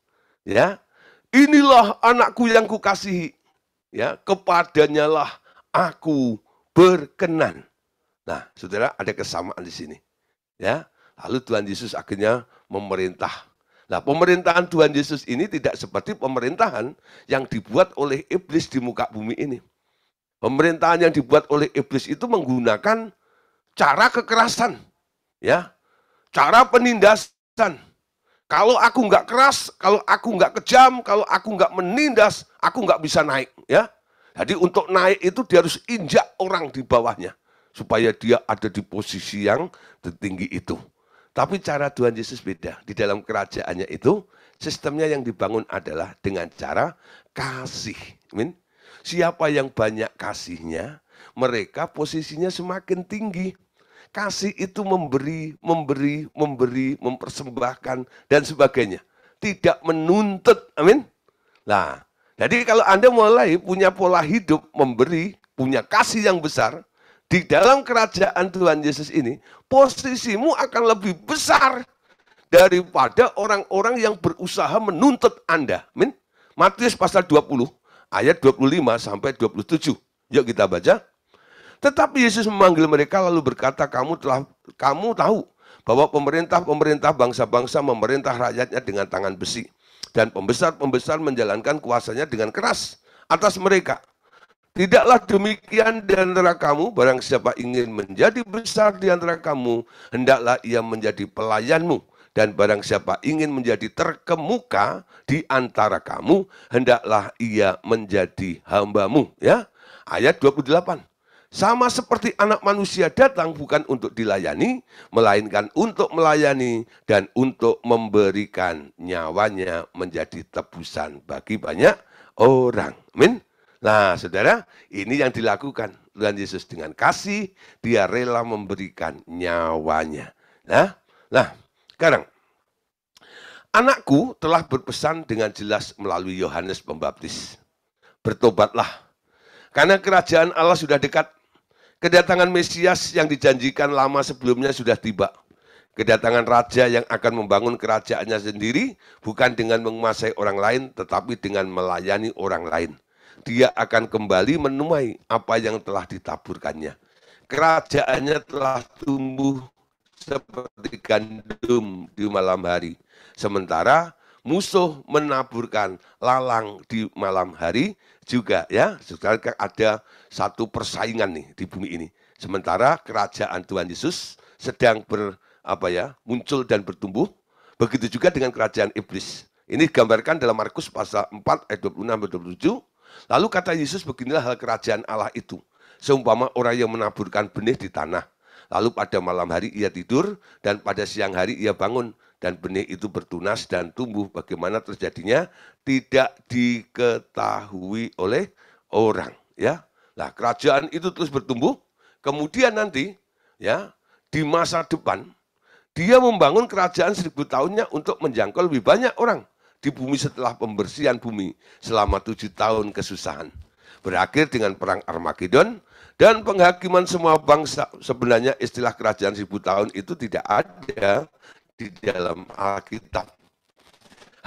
ya, inilah anakku yang kukasihi, ya, kepadanya lah aku berkenan. Nah, saudara, ada kesamaan di sini, ya. Lalu Tuhan Yesus akhirnya memerintah. Nah, pemerintahan Tuhan Yesus ini tidak seperti pemerintahan yang dibuat oleh iblis di muka bumi ini. Pemerintahan yang dibuat oleh iblis itu menggunakan cara kekerasan. Ya, cara penindasan. Kalau aku nggak keras, kalau aku nggak kejam, kalau aku nggak menindas, aku nggak bisa naik. Ya, jadi untuk naik itu dia harus injak orang di bawahnya supaya dia ada di posisi yang tertinggi itu. Tapi cara Tuhan Yesus beda. Di dalam kerajaannya itu sistemnya yang dibangun adalah dengan cara kasih. Amin. Siapa yang banyak kasihnya, mereka posisinya semakin tinggi. Kasih itu memberi, mempersembahkan, dan sebagainya. Tidak menuntut, amin. Nah, jadi kalau Anda mulai punya pola hidup memberi, punya kasih yang besar, di dalam kerajaan Tuhan Yesus ini, posisimu akan lebih besar daripada orang-orang yang berusaha menuntut Anda. Amin. Matius pasal 20, ayat 25 sampai 27. Yuk kita baca. Tetapi Yesus memanggil mereka lalu berkata, kamu tahu bahwa pemerintah bangsa-bangsa memerintah rakyatnya dengan tangan besi. Dan pembesar-pembesar menjalankan kuasanya dengan keras atas mereka. Tidaklah demikian di antara kamu, barang siapa ingin menjadi besar di antara kamu, hendaklah ia menjadi pelayanmu. Dan barang siapa ingin menjadi terkemuka di antara kamu, hendaklah ia menjadi hambamu. Ya, ayat 28. Sama seperti anak manusia datang bukan untuk dilayani, melainkan untuk melayani dan untuk memberikan nyawanya menjadi tebusan bagi banyak orang. Amin. Nah, saudara, ini yang dilakukan Tuhan Yesus dengan kasih, dia rela memberikan nyawanya. Nah, sekarang, anakku telah berpesan dengan jelas melalui Yohanes Pembaptis. Bertobatlah, karena kerajaan Allah sudah dekat. Kedatangan Mesias yang dijanjikan lama sebelumnya sudah tiba. Kedatangan Raja yang akan membangun kerajaannya sendiri, bukan dengan menguasai orang lain, tetapi dengan melayani orang lain. Dia akan kembali menuai apa yang telah ditaburkannya. Kerajaannya telah tumbuh seperti gandum di malam hari. Sementara musuh menaburkan lalang di malam hari juga ya. Sekarang ada satu persaingan nih di bumi ini. Sementara kerajaan Tuhan Yesus sedang muncul dan bertumbuh. Begitu juga dengan kerajaan iblis. Ini digambarkan dalam Markus pasal 4 ayat 26-27. Lalu kata Yesus, beginilah hal kerajaan Allah itu. Seumpama orang yang menaburkan benih di tanah. Lalu pada malam hari ia tidur, dan pada siang hari ia bangun. Dan benih itu bertunas dan tumbuh. Bagaimana terjadinya? Tidak diketahui oleh orang. Ya, nah, kerajaan itu terus bertumbuh. Kemudian nanti, ya, di masa depan, dia membangun kerajaan 1000 tahunnya untuk menjangkau lebih banyak orang di bumi setelah pembersihan bumi selama 7 tahun kesusahan. Berakhir dengan perang Armageddon dan penghakiman semua bangsa. Sebenarnya istilah kerajaan 1000 tahun itu tidak ada di dalam Alkitab.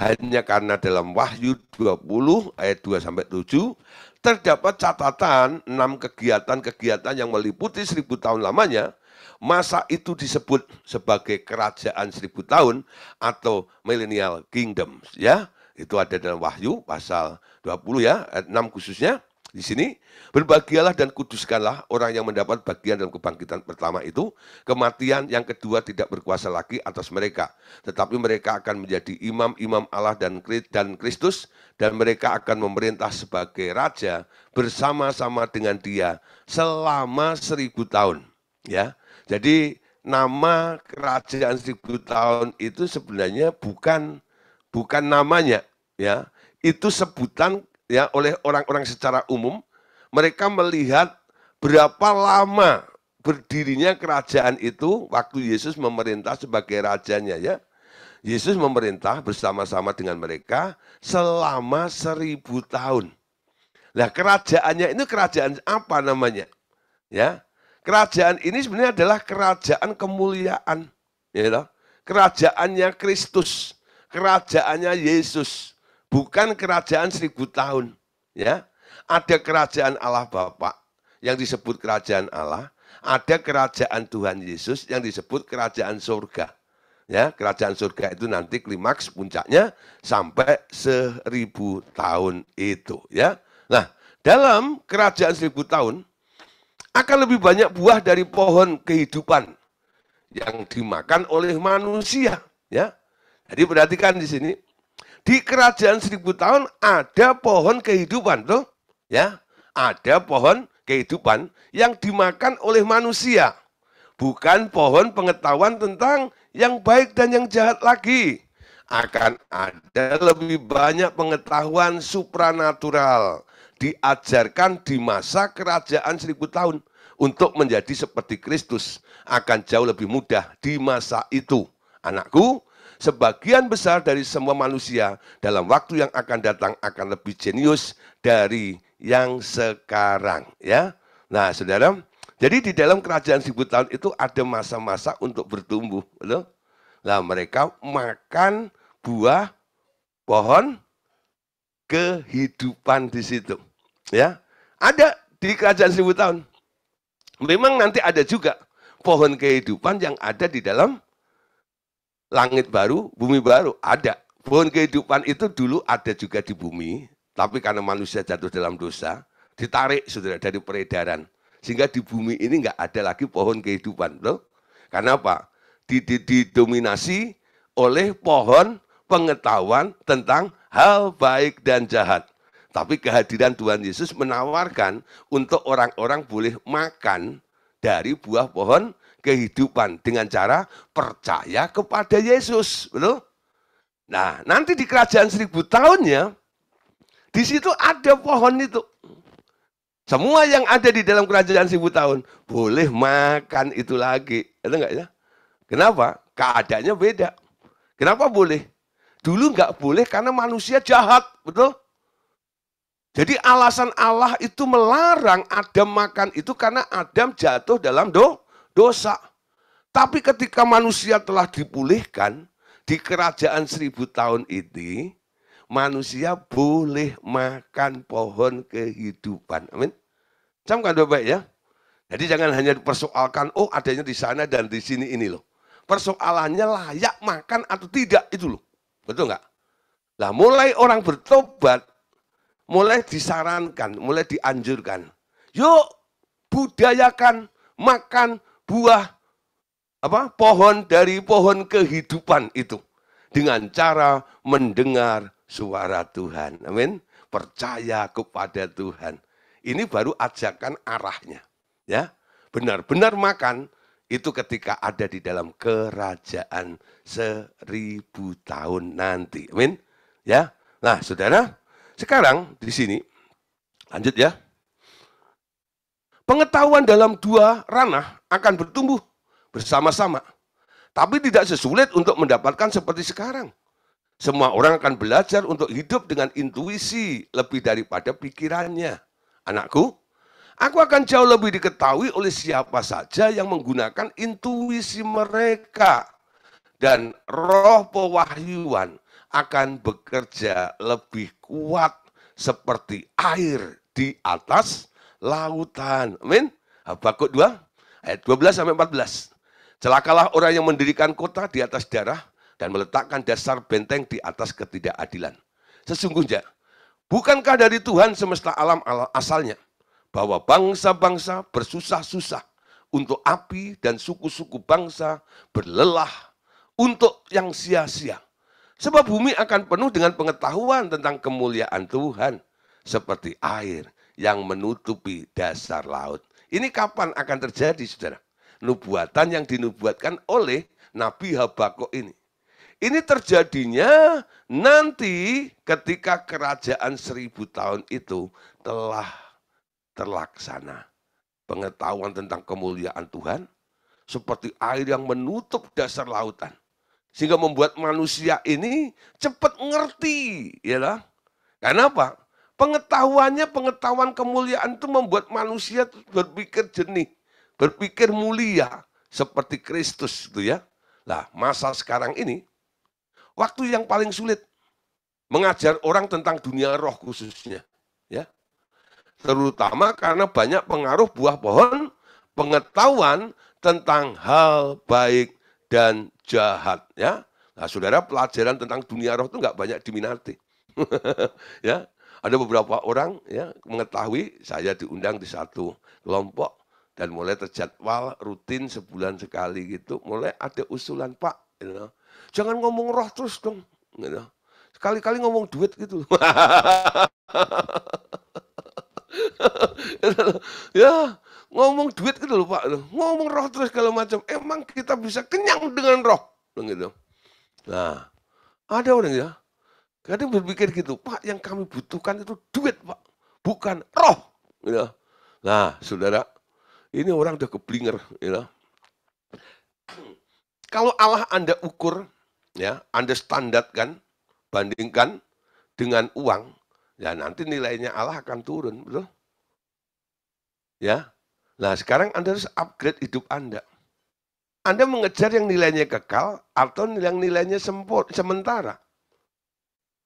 Hanya karena dalam Wahyu 20 ayat 2-7 terdapat catatan 6 kegiatan-kegiatan yang meliputi 1000 tahun lamanya. Masa itu disebut sebagai kerajaan 1000 tahun atau millennial kingdom, ya. Itu ada dalam Wahyu pasal 20 ya, ayat 6 khususnya. Di sini, berbahagialah dan kuduskanlah orang yang mendapat bagian dalam kebangkitan pertama itu. Kematian yang kedua tidak berkuasa lagi atas mereka. Tetapi mereka akan menjadi imam-imam Allah dan Kristus. Dan mereka akan memerintah sebagai raja bersama-sama dengan dia selama 1000 tahun. Ya, jadi nama kerajaan 1000 tahun itu sebenarnya bukan namanya, ya. Itu sebutan ya oleh orang-orang secara umum. Mereka melihat berapa lama berdirinya kerajaan itu waktu Yesus memerintah sebagai rajanya, ya. Yesus memerintah bersama-sama dengan mereka selama 1000 tahun. Nah, kerajaannya ini kerajaan apa namanya? Ya. Kerajaan ini sebenarnya adalah kerajaan kemuliaan, ya, kerajaannya Kristus, kerajaannya Yesus, bukan kerajaan 1000 tahun. Ya, ada kerajaan Allah Bapa yang disebut kerajaan Allah, ada kerajaan Tuhan Yesus yang disebut kerajaan surga. Ya, kerajaan surga itu nanti klimaks puncaknya sampai 1000 tahun itu. Ya, nah dalam kerajaan 1000 tahun akan lebih banyak buah dari pohon kehidupan yang dimakan oleh manusia, ya. Jadi perhatikan di sini, di kerajaan 1000 tahun ada pohon kehidupan, tuh, ya. Ada pohon kehidupan yang dimakan oleh manusia, bukan pohon pengetahuan tentang yang baik dan yang jahat lagi. Akan ada lebih banyak pengetahuan supranatural diajarkan di masa kerajaan 1000 tahun. Untuk menjadi seperti Kristus akan jauh lebih mudah di masa itu. Anakku, sebagian besar dari semua manusia dalam waktu yang akan datang akan lebih jenius dari yang sekarang. Ya, nah saudara, jadi di dalam kerajaan 1000 tahun itu ada masa-masa untuk bertumbuh. Betul? Nah, mereka makan buah pohon kehidupan di situ. Ya, ada di kerajaan 1000 tahun. Memang nanti ada juga pohon kehidupan yang ada di dalam langit baru, bumi baru. Ada. Pohon kehidupan itu dulu ada juga di bumi, tapi karena manusia jatuh dalam dosa, ditarik saudara dari peredaran. Sehingga di bumi ini nggak ada lagi pohon kehidupan. Loh. Karena apa? Didominasi oleh pohon pengetahuan tentang hal baik dan jahat. Tapi kehadiran Tuhan Yesus menawarkan untuk orang-orang boleh makan dari buah pohon kehidupan dengan cara percaya kepada Yesus. Betul? Nah, nanti di kerajaan 1000 tahunnya, di situ ada pohon itu. Semua yang ada di dalam kerajaan 1000 tahun boleh makan itu lagi. Itu enggak ya? Kenapa? Keadaannya beda. Kenapa boleh? Dulu enggak boleh karena manusia jahat, betul? Jadi alasan Allah itu melarang Adam makan itu karena Adam jatuh dalam dosa. Tapi ketika manusia telah dipulihkan di kerajaan 1000 tahun ini, manusia boleh makan pohon kehidupan. Amin. Camkan Bapak ya. Jadi jangan hanya dipersoalkan, oh adanya di sana dan di sini ini loh. Persoalannya layak makan atau tidak itu loh. Betul nggak? Nah mulai orang bertobat, mulai disarankan, mulai dianjurkan. Yuk budayakan makan buah pohon dari pohon kehidupan itu. Dengan cara mendengar suara Tuhan. Amin. Percaya kepada Tuhan. Ini baru ajakan arahnya. Ya, benar-benar makan itu ketika ada di dalam kerajaan 1000 tahun nanti. Amin. Ya. Nah, Saudara, sekarang di sini lanjut ya. Pengetahuan dalam dua ranah akan bertumbuh bersama-sama. Tapi tidak sesulit untuk mendapatkan seperti sekarang. Semua orang akan belajar untuk hidup dengan intuisi lebih daripada pikirannya. Anakku, aku akan jauh lebih diketahui oleh siapa saja yang menggunakan intuisi mereka. Dan roh pewahyuan akan bekerja lebih kuat seperti air di atas lautan. Amin. Habakuk 2 ayat 12-14. Celakalah orang yang mendirikan kota di atas darah dan meletakkan dasar benteng di atas ketidakadilan. Sesungguhnya, bukankah dari Tuhan semesta alam asalnya, bahwa bangsa-bangsa bersusah-susah untuk api dan suku-suku bangsa berlelah untuk yang sia-sia. Sebab bumi akan penuh dengan pengetahuan tentang kemuliaan Tuhan, seperti air yang menutupi dasar laut. Ini kapan akan terjadi, saudara? Nubuatan yang dinubuatkan oleh Nabi Habakuk ini. Ini terjadinya nanti ketika kerajaan 1000 tahun itu telah terlaksana. Pengetahuan tentang kemuliaan Tuhan seperti air yang menutup dasar lautan. Sehingga membuat manusia ini cepat ngerti. Ya, karena apa? Pengetahuan kemuliaan itu membuat manusia berpikir jernih, berpikir mulia seperti Kristus itu ya. Nah, masa sekarang ini waktu yang paling sulit mengajar orang tentang dunia roh khususnya, ya. Terutama karena banyak pengaruh buah pohon pengetahuan tentang hal baik dan jahat, ya. Nah, saudara, pelajaran tentang dunia roh itu nggak banyak diminati. Ya, ada beberapa orang ya mengetahui, saya diundang di satu kelompok dan mulai terjadwal rutin sebulan sekali gitu. Mulai ada usulan, Pak, jangan ngomong roh terus dong. Sekali-kali ngomong duit gitu. Ya, ngomong duit gitu loh Pak. Ngomong roh terus kalau macam. Emang kita bisa kenyang dengan roh. Gitu. Nah, ada orang ya. Kadang berpikir gitu, Pak, yang kami butuhkan itu duit, Pak, bukan roh. Gitu. Nah, saudara, ini orang udah keblinger. Gitu. Kalau Allah Anda ukur, ya, Anda standarkan, bandingkan dengan uang, ya nanti nilainya Allah akan turun, betul? Ya. Nah, sekarang Anda harus upgrade hidup Anda. Anda mengejar yang nilainya kekal atau yang nilainya sementara.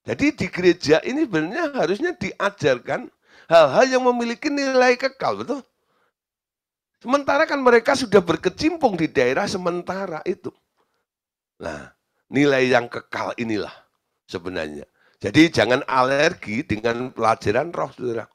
Jadi di gereja ini sebenarnya harusnya diajarkan hal-hal yang memiliki nilai kekal, betul? Sementara kan mereka sudah berkecimpung di daerah sementara itu. Nah, nilai yang kekal inilah sebenarnya. Jadi jangan alergi dengan pelajaran roh, saudara.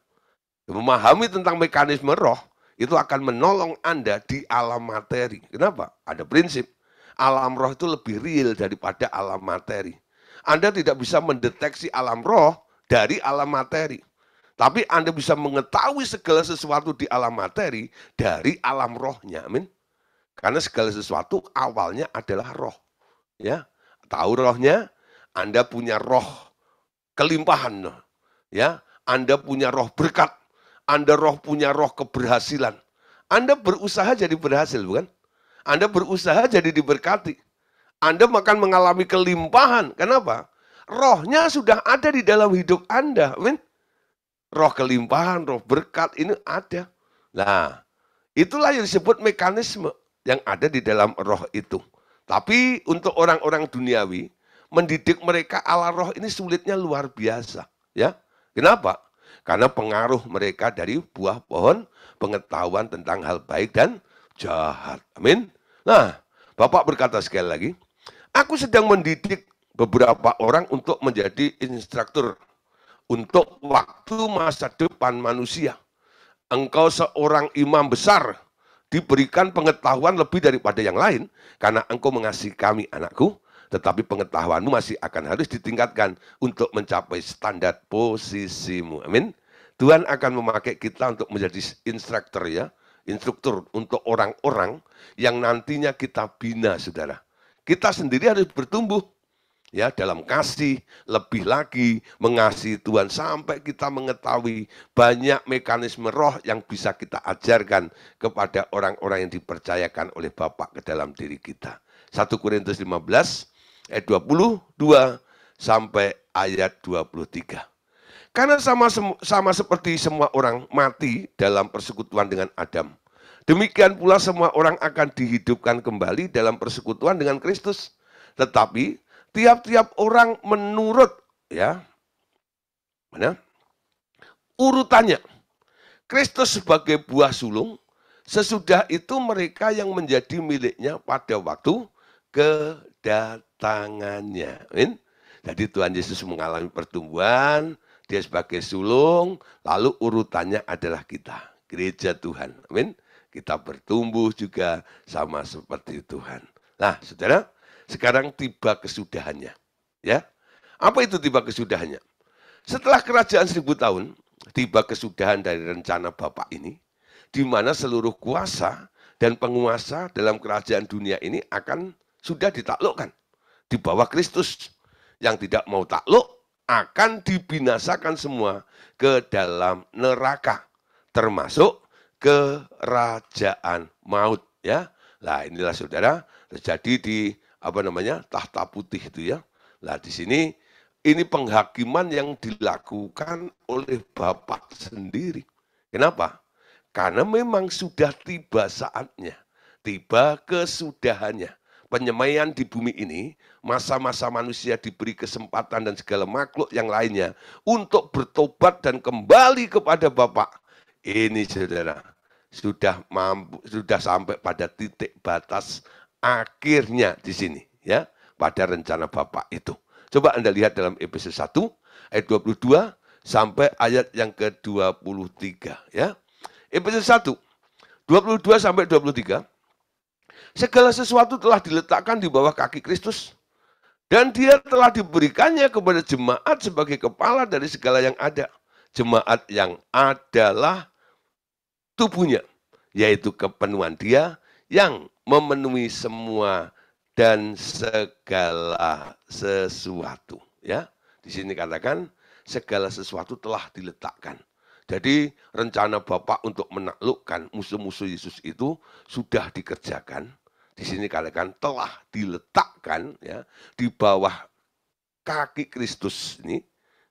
Memahami tentang mekanisme roh, itu akan menolong Anda di alam materi. Kenapa? Ada prinsip. Alam roh itu lebih real daripada alam materi. Anda tidak bisa mendeteksi alam roh dari alam materi. Tapi Anda bisa mengetahui segala sesuatu di alam materi dari alam rohnya. Amin. Karena segala sesuatu awalnya adalah roh. Ya, tahu rohnya, Anda punya roh kelimpahan. Ya, Anda punya roh berkat. Anda punya roh keberhasilan. Anda berusaha jadi berhasil, bukan? Anda berusaha jadi diberkati. Anda akan mengalami kelimpahan. Kenapa? Rohnya sudah ada di dalam hidup Anda. Amin. Roh kelimpahan, roh berkat ini ada. Nah, itulah yang disebut mekanisme yang ada di dalam roh itu. Tapi untuk orang-orang duniawi, mendidik mereka ala roh ini sulitnya luar biasa. Ya, kenapa? Karena pengaruh mereka dari buah pohon pengetahuan tentang hal baik dan jahat. Amin. Nah, Bapak berkata sekali lagi, aku sedang mendidik beberapa orang untuk menjadi instruktur untuk waktu masa depan manusia. Engkau seorang imam besar, diberikan pengetahuan lebih daripada yang lain, karena engkau mengasihi kami, anakku, tetapi pengetahuanmu masih akan harus ditingkatkan untuk mencapai standar posisimu. Amin. Tuhan akan memakai kita untuk menjadi instruktur ya, instruktur untuk orang-orang yang nantinya kita bina, saudara. Kita sendiri harus bertumbuh ya dalam kasih, lebih lagi mengasihi Tuhan sampai kita mengetahui banyak mekanisme roh yang bisa kita ajarkan kepada orang-orang yang dipercayakan oleh Bapa ke dalam diri kita. 1 Korintus 15 ayat 22 sampai ayat 23. Karena sama seperti semua orang mati dalam persekutuan dengan Adam, demikian pula semua orang akan dihidupkan kembali dalam persekutuan dengan Kristus. Tetapi tiap-tiap orang menurut ya mana urutannya. Kristus sebagai buah sulung, sesudah itu mereka yang menjadi miliknya pada waktu kedatangannya. Amin. Jadi Tuhan Yesus mengalami pertumbuhan, dia sebagai sulung, lalu urutannya adalah kita, gereja Tuhan. Amin. Kita bertumbuh juga sama seperti Tuhan. Nah, saudara, sekarang tiba kesudahannya. Ya, apa itu tiba kesudahannya? Setelah kerajaan 1000 tahun, tiba kesudahan dari rencana Bapa ini, di mana seluruh kuasa dan penguasa dalam kerajaan dunia ini akan sudah ditaklukkan di bawah Kristus. Yang tidak mau takluk akan dibinasakan semua ke dalam neraka, termasuk kerajaan maut. Ya, nah inilah saudara terjadi di tahta putih itu ya. Nah di sini ini penghakiman yang dilakukan oleh Bapa sendiri. Kenapa? Karena memang sudah tiba saatnya, tiba kesudahannya. Penyemaian di bumi ini, masa-masa manusia diberi kesempatan dan segala makhluk yang lainnya untuk bertobat dan kembali kepada Bapa. Ini saudara, sudah sampai pada titik batas akhirnya di sini ya, pada rencana Bapa itu. Coba Anda lihat dalam Efesus 1 ayat 22 sampai ayat yang ke-23 ya. Efesus 1 22 sampai 23. Segala sesuatu telah diletakkan di bawah kaki Kristus, dan dia telah diberikannya kepada jemaat sebagai kepala dari segala yang ada. Jemaat yang adalah tubuhnya, yaitu kepenuhan dia yang memenuhi semua dan segala sesuatu. Ya, di sini katakan segala sesuatu telah diletakkan. Jadi rencana Bapa untuk menaklukkan musuh-musuh Yesus itu sudah dikerjakan. Di sini katakan telah diletakkan ya di bawah kaki Kristus ini.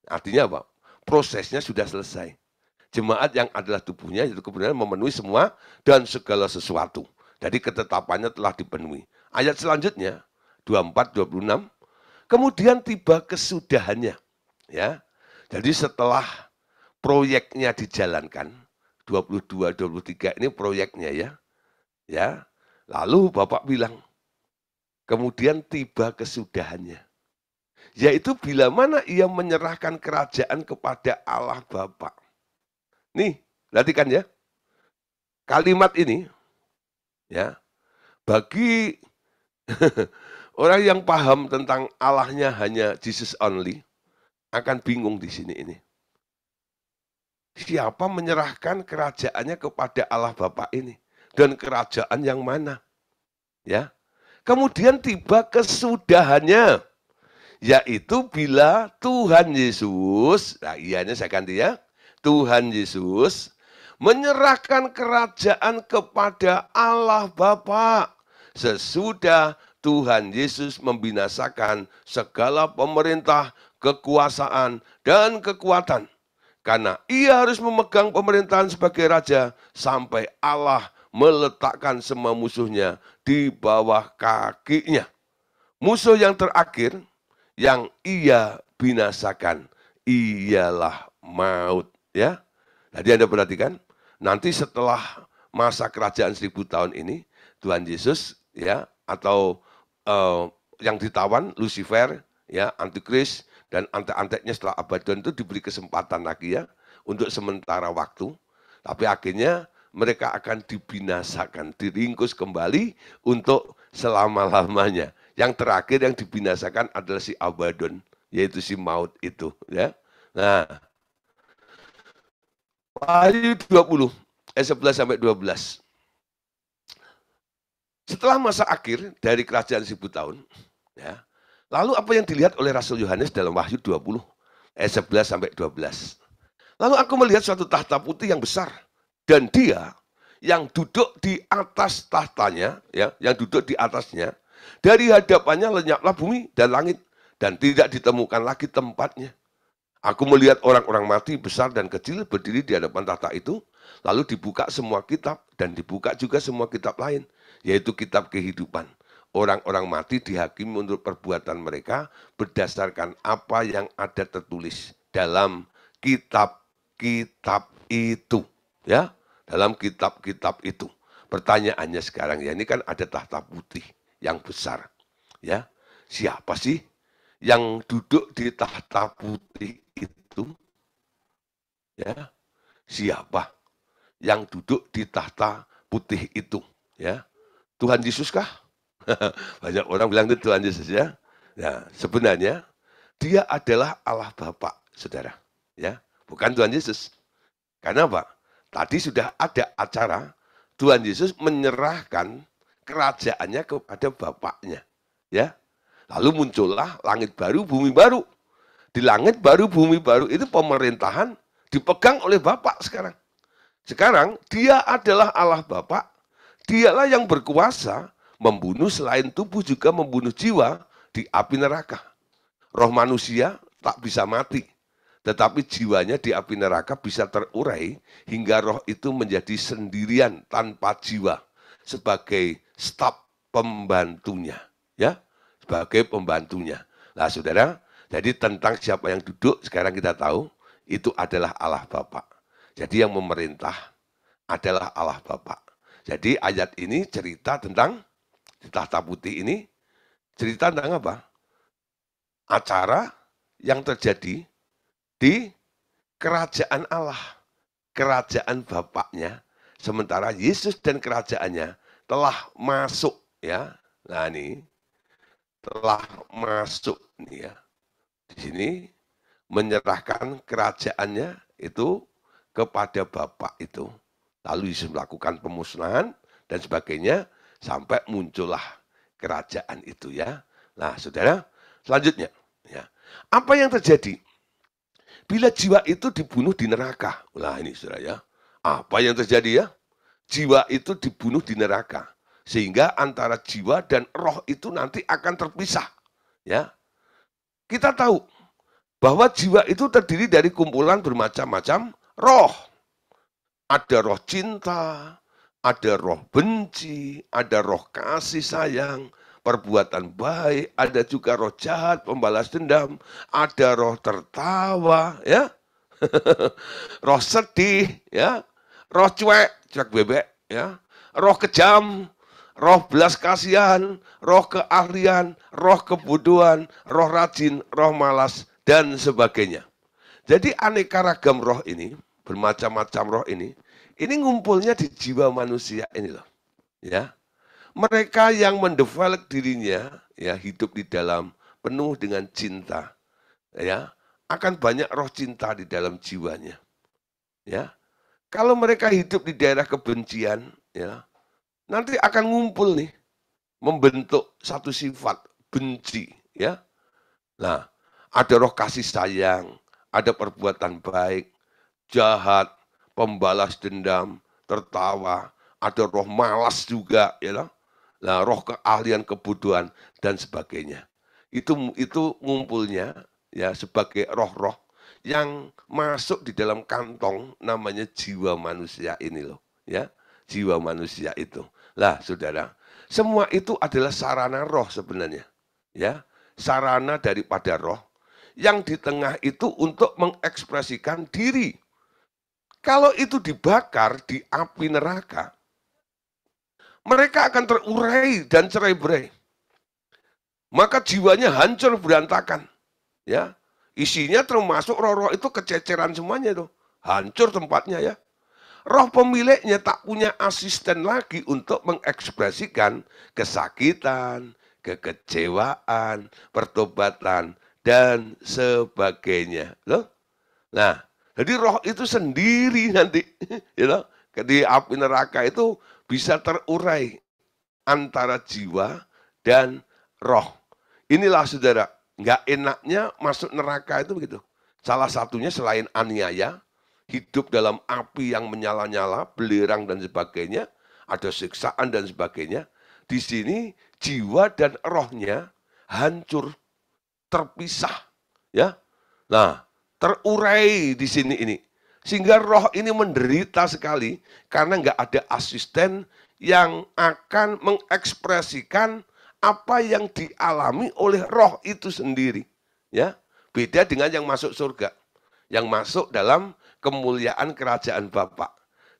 Artinya apa? Prosesnya sudah selesai. Jemaat yang adalah tubuhnya itu kebenaran memenuhi semua dan segala sesuatu. Jadi ketetapannya telah dipenuhi. Ayat selanjutnya 24 26 kemudian tiba kesudahannya ya. Jadi setelah proyeknya dijalankan 22 23 ini proyeknya ya. Ya. Lalu Bapak bilang, kemudian tiba kesudahannya. Yaitu bila mana ia menyerahkan kerajaan kepada Allah Bapa. Nih, perhatikan ya. Kalimat ini, ya, bagi orang yang paham tentang Allahnya hanya Jesus only, akan bingung di sini ini. Siapa menyerahkan kerajaannya kepada Allah Bapa ini? Dan kerajaan yang mana? Ya. Kemudian tiba kesudahannya, yaitu bila Tuhan Yesus, nah ianya saya ganti ya, Tuhan Yesus menyerahkan kerajaan kepada Allah Bapa sesudah Tuhan Yesus membinasakan segala pemerintah, kekuasaan, dan kekuatan. Karena ia harus memegang pemerintahan sebagai raja sampai Allah meletakkan semua musuhnya di bawah kakinya. Musuh yang terakhir yang ia binasakan ialah maut. Ya, jadi Anda perhatikan, nanti setelah masa kerajaan 1000 tahun ini, Tuhan Yesus ya atau yang ditawan Lucifer ya, antikris dan antek-anteknya setelah Abaddon itu diberi kesempatan lagi ya untuk sementara waktu, tapi akhirnya mereka akan dibinasakan, diringkus kembali untuk selama-lamanya. Yang terakhir yang dibinasakan adalah si Abaddon, yaitu si maut itu ya. Nah, Wahyu 20 ayat 11 sampai 12. Setelah masa akhir dari kerajaan 1000 tahun, ya, lalu apa yang dilihat oleh Rasul Yohanes dalam Wahyu 20 ayat 11 sampai 12. Lalu aku melihat suatu tahta putih yang besar, dan dia yang duduk di atas tahtanya, ya, yang duduk di atasnya, dari hadapannya lenyaplah bumi dan langit, dan tidak ditemukan lagi tempatnya. Aku melihat orang-orang mati besar dan kecil berdiri di hadapan tahta itu, lalu dibuka semua kitab, dan dibuka juga semua kitab lain, yaitu kitab kehidupan. Orang-orang mati dihakimi menurut perbuatan mereka berdasarkan apa yang ada tertulis dalam kitab-kitab itu. Ya, dalam kitab-kitab itu. Pertanyaannya sekarang ya, ini kan ada tahta putih yang besar. Ya, siapa sih yang duduk di tahta putih itu? Ya, siapa yang duduk di tahta putih itu? Ya, Tuhan Yesus kah? Banyak orang bilang itu Tuhan Yesus ya. Nah, sebenarnya dia adalah Allah Bapa, saudara. Ya, bukan Tuhan Yesus. Karena apa? Tadi sudah ada acara Tuhan Yesus menyerahkan kerajaannya kepada Bapaknya. Ya, lalu muncullah langit baru, bumi baru. Di langit baru, bumi baru itu pemerintahan dipegang oleh Bapak sekarang. Sekarang dia adalah Allah Bapa. Dialah yang berkuasa membunuh selain tubuh juga membunuh jiwa di api neraka. Roh manusia tak bisa mati, tetapi jiwanya di api neraka bisa terurai hingga roh itu menjadi sendirian tanpa jiwa sebagai staf pembantunya, ya, sebagai pembantunya. Nah, saudara, jadi tentang siapa yang duduk sekarang kita tahu itu adalah Allah Bapa. Jadi yang memerintah adalah Allah Bapa. Jadi ayat ini cerita tentang di tahta putih ini cerita tentang apa? Acara yang terjadi di kerajaan Allah, kerajaan Bapaknya, sementara Yesus dan kerajaannya telah masuk ya. Nah ini telah masuk nih ya. Di sini menyerahkan kerajaannya itu kepada Bapak itu. Lalu Yesus melakukan pemusnahan dan sebagainya sampai muncullah kerajaan itu ya. Nah, saudara, selanjutnya ya. Apa yang terjadi bila jiwa itu dibunuh di neraka? Nah, ini saudara ya. Apa yang terjadi ya? Jiwa itu dibunuh di neraka. Sehingga antara jiwa dan roh itu nanti akan terpisah. Ya. Kita tahu bahwa jiwa itu terdiri dari kumpulan bermacam-macam roh. Ada roh cinta, ada roh benci, ada roh kasih sayang, perbuatan baik, ada juga roh jahat, pembalas dendam, ada roh tertawa, ya, roh sedih, ya, roh cuek bebek, ya, roh kejam, roh belas kasihan, roh keahlian, roh kebodohan, roh rajin, roh malas, dan sebagainya. Jadi aneka ragam roh ini, bermacam-macam roh ini ngumpulnya di jiwa manusia ini loh. Ya. Mereka yang mendevelop dirinya, ya, hidup di dalam penuh dengan cinta, ya, akan banyak roh cinta di dalam jiwanya. Ya. Kalau mereka hidup di daerah kebencian, ya, nanti akan ngumpul nih, membentuk satu sifat benci, ya. Nah, ada roh kasih sayang, ada perbuatan baik, jahat, pembalas dendam, tertawa, ada roh malas juga, ya toh. Nah, roh keahlian, kebodohan dan sebagainya. Itu ngumpulnya ya sebagai roh-roh yang masuk di dalam kantong namanya jiwa manusia ini loh, ya. Jiwa manusia itu. Lah, Saudara, semua itu adalah sarana roh sebenarnya, ya. Sarana daripada roh yang di tengah itu untuk mengekspresikan diri. Kalau itu dibakar di api neraka, mereka akan terurai dan cerai-berai. Maka jiwanya hancur berantakan. Ya, isinya termasuk roh-roh itu kececeran semuanya itu. Hancur tempatnya ya. Roh pemiliknya tak punya asisten lagi untuk mengekspresikan kesakitan, kekecewaan, pertobatan, dan sebagainya. Loh? Nah, jadi roh itu sendiri nanti, you know, di api neraka itu bisa terurai antara jiwa dan roh. Inilah saudara, nggak enaknya masuk neraka itu begitu. Salah satunya selain aniaya, hidup dalam api yang menyala-nyala, belerang dan sebagainya, ada siksaan dan sebagainya. Di sini jiwa dan rohnya hancur, terpisah, ya. Nah, terurai di sini ini. Sehingga roh ini menderita sekali karena nggak ada asisten yang akan mengekspresikan apa yang dialami oleh roh itu sendiri. Ya, beda dengan yang masuk surga. Yang masuk dalam kemuliaan kerajaan Bapa.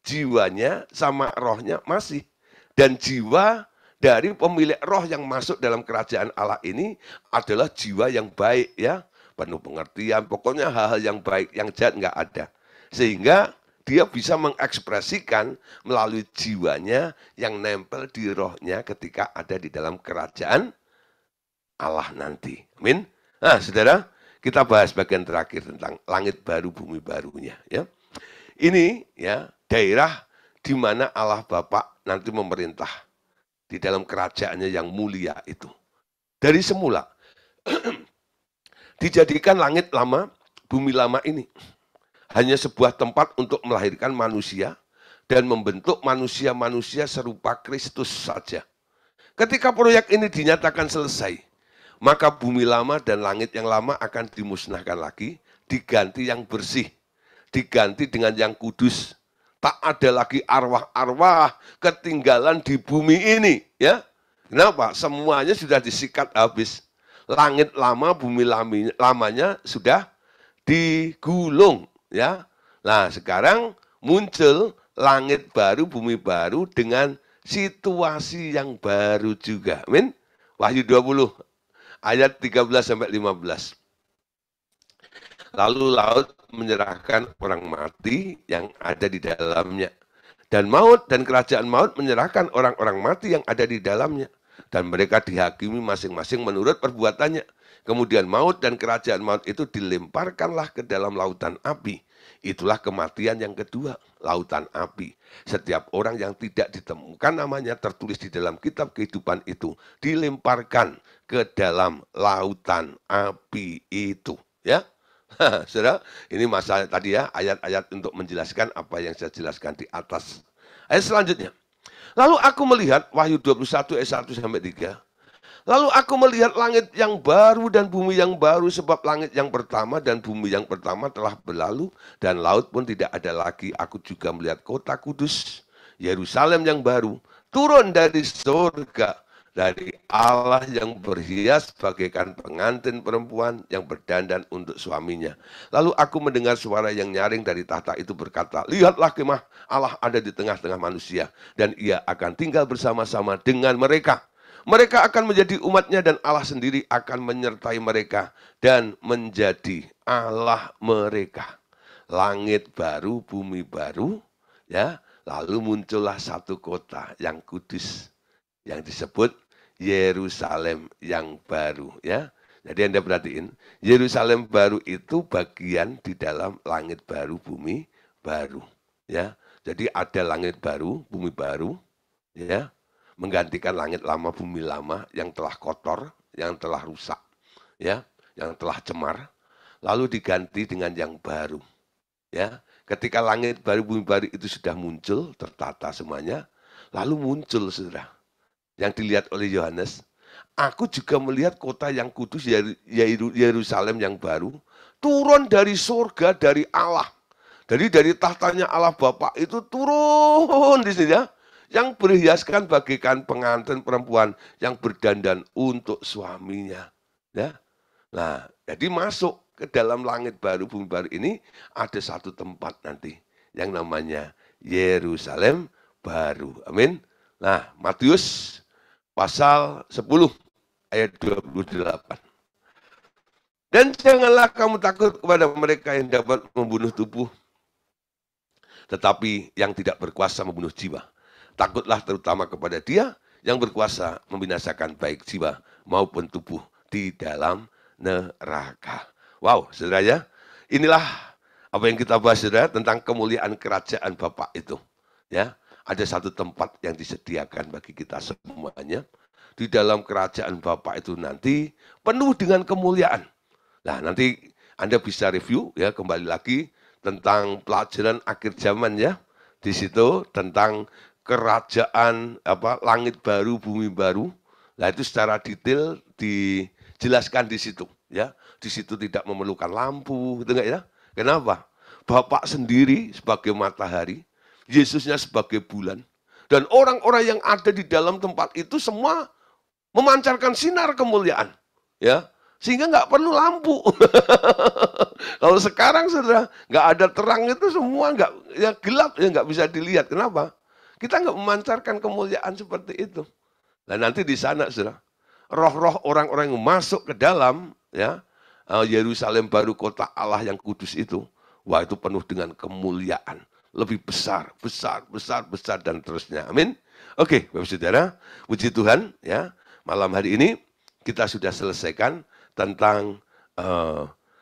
Jiwanya sama rohnya masih. Dan jiwa dari pemilik roh yang masuk dalam kerajaan Allah ini adalah jiwa yang baik ya. Penuh pengertian, pokoknya hal-hal yang baik, yang jahat nggak ada. Sehingga dia bisa mengekspresikan melalui jiwanya yang nempel di rohnya ketika ada di dalam kerajaan Allah nanti. Amin. Nah, saudara, kita bahas bagian terakhir tentang langit baru, bumi barunya. Ya, ini ya daerah di mana Allah Bapa nanti memerintah di dalam kerajaannya yang mulia itu. Dari semula dijadikan langit lama, bumi lama ini hanya sebuah tempat untuk melahirkan manusia dan membentuk manusia-manusia serupa Kristus saja. Ketika proyek ini dinyatakan selesai, maka bumi lama dan langit yang lama akan dimusnahkan lagi, diganti yang bersih, diganti dengan yang kudus. Tak ada lagi arwah-arwah ketinggalan di bumi ini, ya. Kenapa? Semuanya sudah disikat habis. Langit lama, bumi lamanya sudah digulung, ya. Nah, sekarang muncul langit baru, bumi baru dengan situasi yang baru juga. Amin. Wahyu 20 ayat 13 sampai 15. Lalu laut menyerahkan orang mati yang ada di dalamnya. Dan maut dan kerajaan maut menyerahkan orang-orang mati yang ada di dalamnya. Dan mereka dihakimi masing-masing menurut perbuatannya. Kemudian maut dan kerajaan maut itu dilemparkanlah ke dalam lautan api. Itulah kematian yang kedua, lautan api. Setiap orang yang tidak ditemukan namanya tertulis di dalam kitab kehidupan itu dilemparkan ke dalam lautan api itu. Ya, saudara, ini masalah tadi ya, ayat-ayat untuk menjelaskan apa yang saya jelaskan di atas. Ayat selanjutnya. Lalu aku melihat, Wahyu 21 ayat 1 sampai 3. Lalu aku melihat langit yang baru dan bumi yang baru, sebab langit yang pertama dan bumi yang pertama telah berlalu dan laut pun tidak ada lagi. Aku juga melihat kota kudus, Yerusalem yang baru, turun dari surga, dari Allah yang berhias bagaikan pengantin perempuan yang berdandan untuk suaminya. Lalu aku mendengar suara yang nyaring dari tahta itu berkata, lihatlah kemah Allah ada di tengah-tengah manusia, dan ia akan tinggal bersama-sama dengan mereka. Mereka akan menjadi umatnya dan Allah sendiri akan menyertai mereka dan menjadi Allah mereka. Langit baru, bumi baru, ya. Lalu muncullah satu kota yang kudus yang disebut Yerusalem yang baru, ya. Jadi Anda perhatiin, Yerusalem baru itu bagian di dalam langit baru, bumi baru, ya. Jadi ada langit baru, bumi baru, ya. Menggantikan langit lama, bumi lama yang telah kotor, yang telah rusak, ya, yang telah cemar, lalu diganti dengan yang baru, ya. Ketika langit baru, bumi baru itu sudah muncul, tertata semuanya, lalu muncul, saudara, yang dilihat oleh Yohanes. Aku juga melihat kota yang kudus, Yerusalem yang baru, turun dari surga, dari Allah. Jadi dari tahtanya Allah Bapa itu turun di sini ya, yang berhiaskan bagaikan pengantin perempuan yang berdandan untuk suaminya. Ya, nah, jadi masuk ke dalam langit baru, bumi baru ini ada satu tempat nanti yang namanya Yerusalem baru. Amin. Nah, Matius pasal 10 ayat 28. Dan janganlah kamu takut kepada mereka yang dapat membunuh tubuh, tetapi yang tidak berkuasa membunuh jiwa. Takutlah terutama kepada Dia yang berkuasa membinasakan baik jiwa maupun tubuh di dalam neraka. Wow, saudara ya, inilah apa yang kita bahas, saudara, tentang kemuliaan kerajaan Bapa itu. Ya, ada satu tempat yang disediakan bagi kita semuanya. Di dalam kerajaan Bapa itu nanti penuh dengan kemuliaan. Nah, nanti Anda bisa review ya, kembali lagi tentang pelajaran akhir zaman ya. Di situ tentang kerajaan langit baru, bumi baru. Nah, itu secara detail dijelaskan di situ ya. Di situ tidak memerlukan lampu, gitu enggak ya? Kenapa? Bapak sendiri sebagai matahari, Yesusnya sebagai bulan, dan orang-orang yang ada di dalam tempat itu semua memancarkan sinar kemuliaan, ya, sehingga nggak perlu lampu. Kalau sekarang saudara nggak ada terang itu semua nggak, ya gelap, ya nggak bisa dilihat. Kenapa? Kita nggak memancarkan kemuliaan seperti itu. Nah nanti di sana saudara, roh-roh orang-orang yang masuk ke dalam ya Yerusalem baru, kota Allah yang kudus itu, wah itu penuh dengan kemuliaan, lebih besar, besar, besar, besar dan terusnya. Amin. Oke, Bapak Saudara, puji Tuhan ya. Malam hari ini kita sudah selesaikan tentang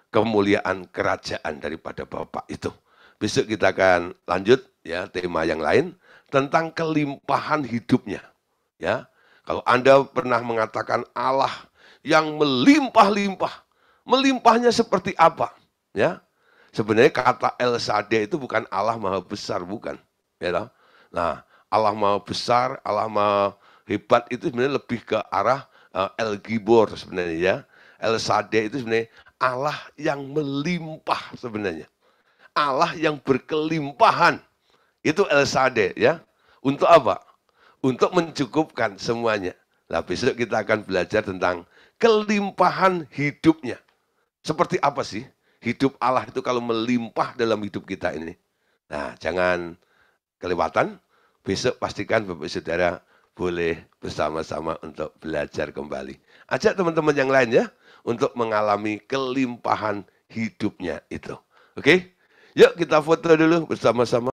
kemuliaan kerajaan daripada Bapa itu. Besok kita akan lanjut ya tema yang lain tentang kelimpahan hidupnya. Ya, kalau Anda pernah mengatakan Allah yang melimpah-limpah, melimpahnya seperti apa? Ya, sebenarnya kata El Shaddai itu bukan Allah Maha Besar, bukan. Ya, nah, Allah Maha Besar, Allah Maha Hebat itu sebenarnya lebih ke arah El Gibor sebenarnya ya. El Shaddai itu sebenarnya Allah yang melimpah sebenarnya. Allah yang berkelimpahan. Itu El Shaddai ya. Untuk apa? Untuk mencukupkan semuanya. Nah, besok kita akan belajar tentang kelimpahan hidupnya. Seperti apa sih hidup Allah itu kalau melimpah dalam hidup kita ini? Nah, jangan kelewatan. Besok pastikan Bapak Saudara boleh bersama-sama untuk belajar kembali. Ajak teman-teman yang lain ya, untuk mengalami kelimpahan hidupnya itu. Oke? Yuk kita foto dulu bersama-sama.